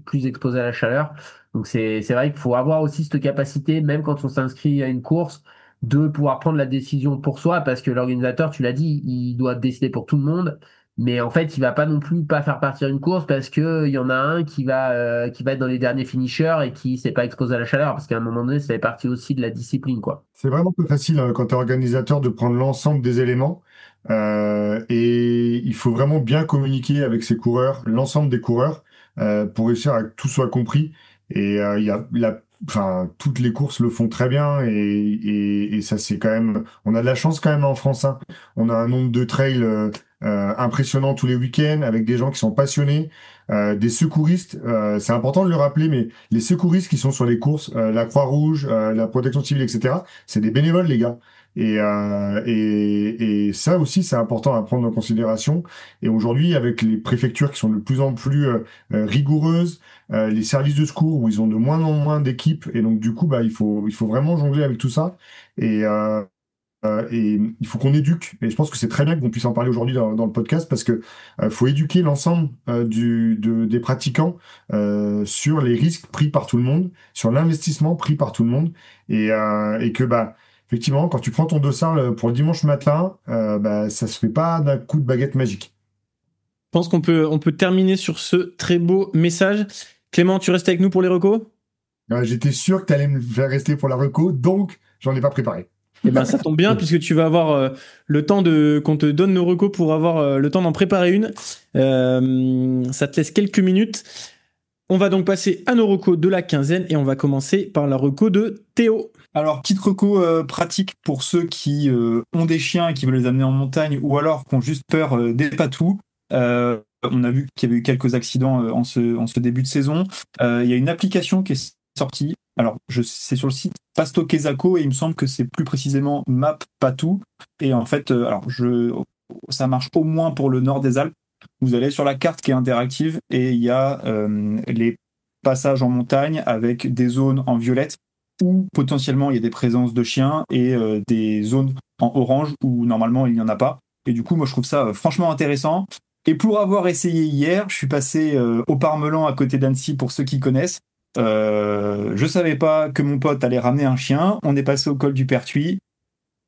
plus exposés à la chaleur. Donc c'est vrai qu'il faut avoir aussi cette capacité, même quand on s'inscrit à une course, de pouvoir prendre la décision pour soi, parce que l'organisateur, tu l'as dit, il doit décider pour tout le monde. Mais en fait, il va pas non plus pas faire partir une course parce que il y en a un qui va être dans les derniers finishers et qui s'est pas exposé à la chaleur, parce qu'à un moment donné, ça fait partie aussi de la discipline, quoi. C'est vraiment plus facile quand tu es organisateur de prendre l'ensemble des éléments et il faut vraiment bien communiquer avec ses coureurs, l'ensemble des coureurs, pour réussir à que tout soit compris. Et enfin, toutes les courses le font très bien et ça c'est quand même, on a de la chance quand même en France, hein. On a un nombre de trails impressionnant tous les week-ends avec des gens qui sont passionnés, des secouristes. C'est important de le rappeler, mais les secouristes qui sont sur les courses, la Croix-Rouge, la Protection civile, etc. C'est des bénévoles, les gars. Et ça aussi, c'est important à prendre en considération. Et aujourd'hui, avec les préfectures qui sont de plus en plus rigoureuses, les services de secours où ils ont de moins en moins d'équipes, et donc du coup, il faut vraiment jongler avec tout ça. Et il faut qu'on éduque. Et je pense que c'est très bien qu'on puisse en parler aujourd'hui dans le podcast parce que faut éduquer l'ensemble des pratiquants sur les risques pris par tout le monde, sur l'investissement pris par tout le monde, et que effectivement, quand tu prends ton dossard pour le dimanche matin, ça se fait pas d'un coup de baguette magique. Je pense on peut terminer sur ce très beau message. Clément, tu restes avec nous pour les recos? J'étais sûr que tu allais me faire rester pour la reco, donc j'en ai pas préparé. Eh ben, ça tombe bien puisque tu vas avoir le temps qu'on te donne nos recos pour avoir le temps d'en préparer une. Ça te laisse quelques minutes. On va donc passer à nos recos de la quinzaine et on va commencer par la reco de Théo. Alors, petite reco pratique pour ceux qui ont des chiens et qui veulent les amener en montagne ou alors qui ont juste peur des patous. On a vu qu'il y avait eu quelques accidents en ce début de saison. Il y a une application qui est sortie. Alors, c'est sur le site Pasto Quezzaco et il me semble que c'est plus précisément Map Patou. Et en fait, ça marche au moins pour le nord des Alpes. Vous allez sur la carte qui est interactive et il y a les passages en montagne avec des zones en violette où potentiellement il y a des présences de chiens et des zones en orange où normalement il n'y en a pas. Et du coup, moi je trouve ça franchement intéressant. Et pour avoir essayé hier, je suis passé au Parmelan à côté d'Annecy pour ceux qui connaissent. Je savais pas que mon pote allait ramener un chien. On est passé au col du Pertuis.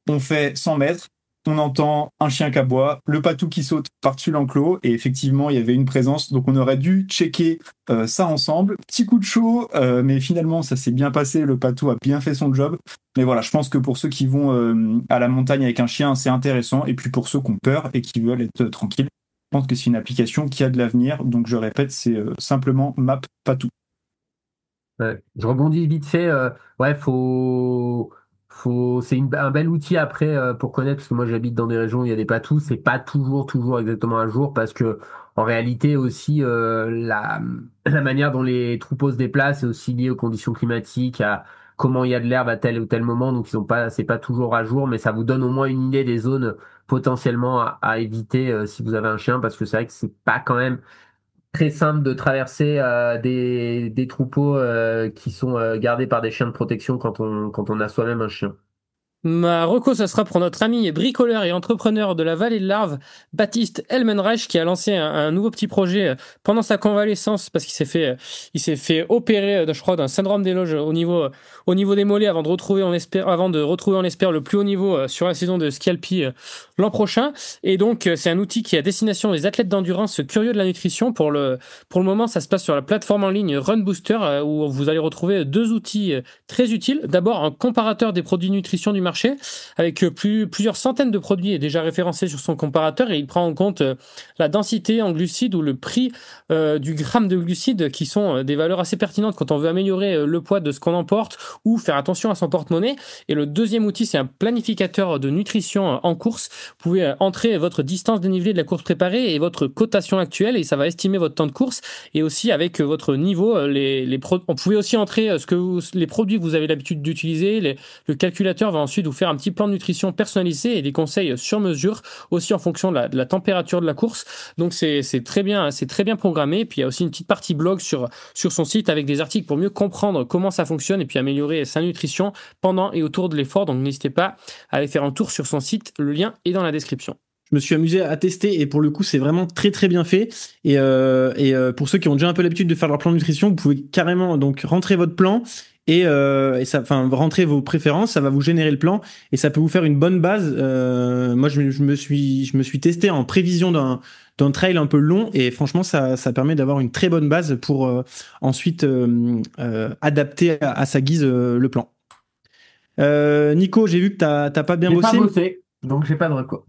On fait 100 mètres. On entend un chien qui aboie, le patou qui saute par-dessus l'enclos, et effectivement, il y avait une présence, donc on aurait dû checker ça ensemble. Petit coup de chaud, mais finalement, ça s'est bien passé, le patou a bien fait son job. Mais voilà, je pense que pour ceux qui vont à la montagne avec un chien, c'est intéressant, et puis pour ceux qui ont peur et qui veulent être tranquilles, je pense que c'est une application qui a de l'avenir, donc je répète, c'est simplement Map Patou. Ouais. Je rebondis vite fait. C'est un bel outil après pour connaître, parce que moi j'habite dans des régions où il y a des patous, c'est pas toujours exactement à jour, parce que en réalité aussi la manière dont les troupeaux se déplacent est aussi liée aux conditions climatiques, à comment il y a de l'herbe à tel ou tel moment, donc c'est pas toujours à jour, mais ça vous donne au moins une idée des zones potentiellement à éviter si vous avez un chien, parce que c'est vrai que c'est pas quand même très simple de traverser des troupeaux qui sont gardés par des chiens de protection quand on a soi-même un chien. Ma reco, ça sera pour notre ami bricoleur et entrepreneur de la vallée de l'Arve, Baptiste Elmenreich, qui a lancé un nouveau petit projet pendant sa convalescence, parce qu'il s'est fait opérer, je crois, d'un syndrome des loges au niveau des mollets avant de retrouver, on espère, le plus haut niveau sur la saison de ski alpi l'an prochain. Et donc, c'est un outil qui est à destination des athlètes d'endurance curieux de la nutrition. Pour le moment, ça se passe sur la plateforme en ligne Run Booster, où vous allez retrouver deux outils très utiles. D'abord, un comparateur des produits nutrition du marché, avec plusieurs centaines de produits déjà référencés sur son comparateur, et il prend en compte la densité en glucides ou le prix du gramme de glucides, qui sont des valeurs assez pertinentes quand on veut améliorer le poids de ce qu'on emporte ou faire attention à son porte-monnaie. Et le deuxième outil, c'est un planificateur de nutrition en course. Vous pouvez entrer votre distance dénivelée de la course préparée et votre cotation actuelle, et ça va estimer votre temps de course, et aussi avec votre niveau, on pouvait aussi entrer les produits que vous avez l'habitude d'utiliser. Le calculateur va ensuite vous faire un petit plan de nutrition personnalisé et des conseils sur mesure, aussi en fonction de la température de la course. Donc c'est très bien programmé. Et puis il y a aussi une petite partie blog sur son site avec des articles pour mieux comprendre comment ça fonctionne et puis améliorer sa nutrition pendant et autour de l'effort. Donc n'hésitez pas à aller faire un tour sur son site, le lien est dans la description. me suis amusé à tester et pour le coup, c'est vraiment très très bien fait. Et pour ceux qui ont déjà un peu l'habitude de faire leur plan de nutrition, vous pouvez carrément donc rentrer votre plan et ça, enfin rentrer vos préférences, ça va vous générer le plan et ça peut vous faire une bonne base. Moi, je me suis testé en prévision d'un trail un peu long et franchement, ça permet d'avoir une très bonne base pour ensuite adapter à sa guise le plan. Nico, j'ai vu que t'as pas bien J'ai bossé. pas bossé, donc j'ai pas de reco.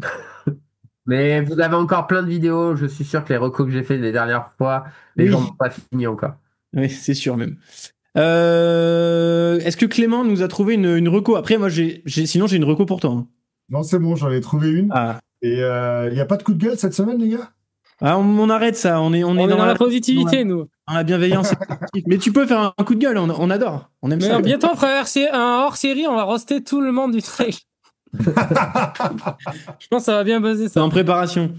Mais vous avez encore plein de vidéos. Je suis sûr que les recos que j'ai fait les dernières fois, les Oui. gens n'ont pas fini encore. Oui, c'est sûr même. Est-ce que Clément nous a trouvé une reco? Après, moi, sinon j'ai une reco pour toi. Hein. Non, c'est bon, j'en ai trouvé une. Ah. Et il n'y a pas de coup de gueule cette semaine, les gars? Ah, on arrête ça. On est dans la positivité, nous. dans la bienveillance. Mais tu peux faire un coup de gueule. On adore. On aime Mais ça. bientôt, on fera un hors-série, on va roaster tout le monde du trail. Je pense que ça va bien buzzer, C'est ça. en préparation.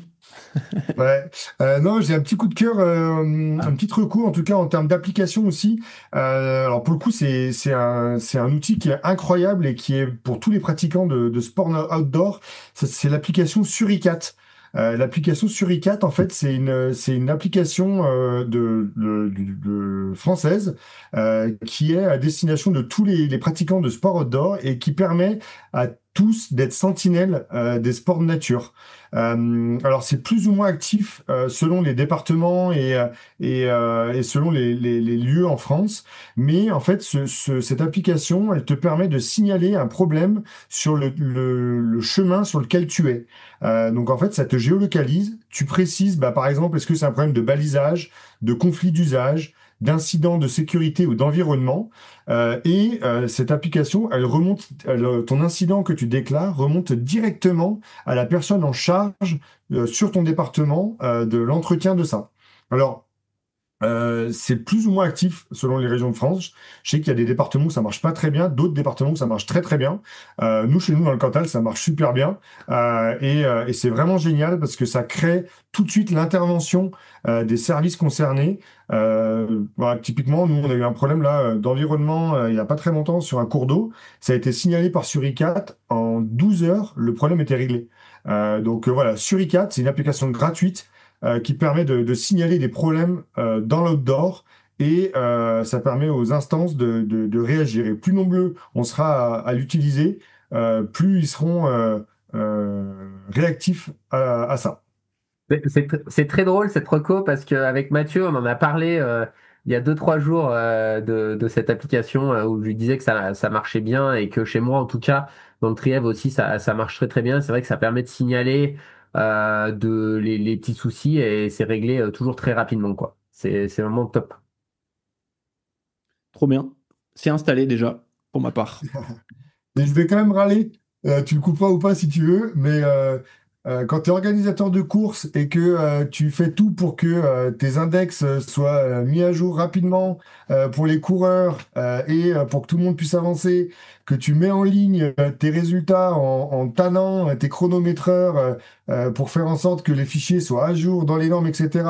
Ouais. Non, j'ai un petit coup de cœur, un petit recours en tout cas en termes d'application aussi. Alors pour le coup, c'est un outil qui est incroyable et qui est pour tous les pratiquants de sport outdoor. C'est l'application Suricat. L'application Suricat, en fait, c'est une application de française qui est à destination de tous les pratiquants de sport outdoor et qui permet à tous d'être sentinelles des sports de nature. Alors c'est plus ou moins actif selon les départements et selon les lieux en France, mais en fait cette application, elle te permet de signaler un problème sur le chemin sur lequel tu es. Donc en fait ça te géolocalise, tu précises par exemple est-ce que c'est un problème de balisage, de conflit d'usage, d'incidents de sécurité ou d'environnement. Cette application, elle remonte, ton incident que tu déclares remonte directement à la personne en charge sur ton département de l'entretien de ça. Alors, c'est plus ou moins actif selon les régions de France. Je sais qu'il y a des départements où ça marche pas très bien, d'autres départements où ça marche très très bien. Chez nous dans le Cantal, ça marche super bien. Et c'est vraiment génial parce que ça crée tout de suite l'intervention des services concernés. Voilà, typiquement, nous on a eu un problème là d'environnement il y a pas très longtemps sur un cours d'eau. Ça a été signalé par Suricat. En 12 heures, le problème était réglé. Voilà, Suricat, c'est une application gratuite qui permet de signaler des problèmes dans l'outdoor et ça permet aux instances de réagir. Et plus nombreux on sera à l'utiliser, plus ils seront réactifs à ça. C'est très drôle cette reco parce qu'avec Mathieu, on en a parlé il y a 2-3 jours de cette application où je lui disais que ça marchait bien et que chez moi en tout cas, dans le Trièvre aussi, ça marche très très bien. C'est vrai que ça permet de signaler les petits soucis et c'est réglé toujours très rapidement, quoi. C'est vraiment top. Trop bien. C'est installé déjà pour ma part. Et je vais quand même râler, tu le couperas ou pas si tu veux, mais quand tu es organisateur de course et que tu fais tout pour que tes index soient mis à jour rapidement pour les coureurs et pour que tout le monde puisse avancer, que tu mets en ligne tes résultats en tannant tes chronométreurs pour faire en sorte que les fichiers soient à jour dans les normes, etc.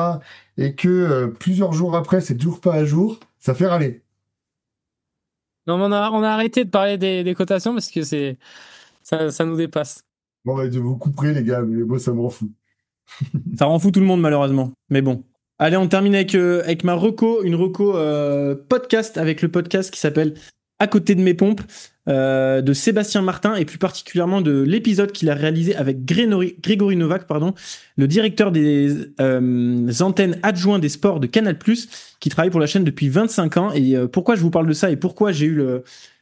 et que plusieurs jours après, c'est toujours pas à jour, ça fait râler. Non, mais on a arrêté de parler des cotations parce que ça nous dépasse. Bon, je vous couperez, les gars, mais moi, ça me rend fou. Ça rend fou tout le monde, malheureusement. Mais bon. Allez, on termine avec ma reco, une reco podcast, avec le podcast qui s'appelle À côté de mes pompes, de Sébastien Martin, et plus particulièrement de l'épisode qu'il a réalisé avec Grégory Novak, le directeur des antennes adjoints des sports de Canal+, qui travaille pour la chaîne depuis 25 ans. Et pourquoi je vous parle de ça et pourquoi j'ai eu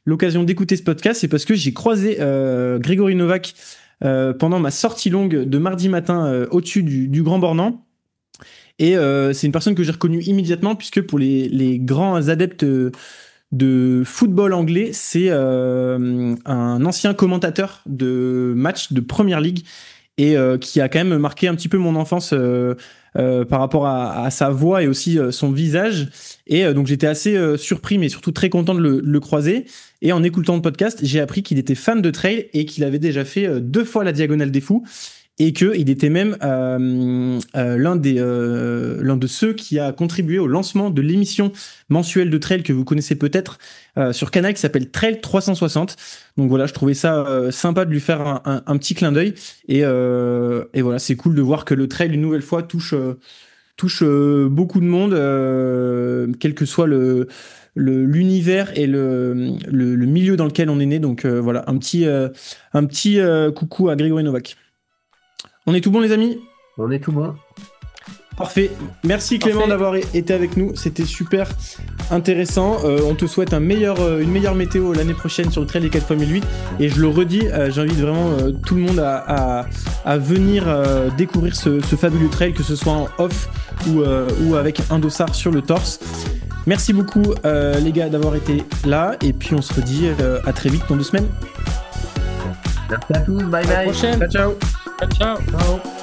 l'occasion d'écouter ce podcast, c'est parce que j'ai croisé Grégory Novak pendant ma sortie longue de mardi matin au-dessus du Grand Bornand. Et c'est une personne que j'ai reconnue immédiatement, puisque pour les grands adeptes de football anglais, c'est un ancien commentateur de matchs de Premier League et qui a quand même marqué un petit peu mon enfance par rapport à sa voix et aussi son visage. Et donc j'étais assez surpris, mais surtout très content de le croiser. Et en écoutant le podcast, j'ai appris qu'il était fan de trail et qu'il avait déjà fait 2 fois la Diagonale des Fous. et qu'il était même l'un de ceux qui a contribué au lancement de l'émission mensuelle de trail que vous connaissez peut-être sur Canal qui s'appelle Trail 360. Donc voilà, je trouvais ça sympa de lui faire un petit clin d'œil et voilà, c'est cool de voir que le trail une nouvelle fois touche beaucoup de monde, quel que soit l'univers et le milieu dans lequel on est né. Donc voilà, un petit coucou à Grégory Novak. On est tout bon les amis ? On est tout bon. Parfait. Merci Clément d'avoir été avec nous. C'était super intéressant. On te souhaite une meilleure météo l'année prochaine sur le trail des 4x1008. Et je le redis, j'invite vraiment tout le monde à venir découvrir ce fabuleux trail, que ce soit en off ou avec un dossard sur le torse. Merci beaucoup les gars d'avoir été là. Et puis on se redit à très vite dans 2 semaines. Merci à tous. Bye bye. À la prochaine. Ciao. Ciao. Ciao.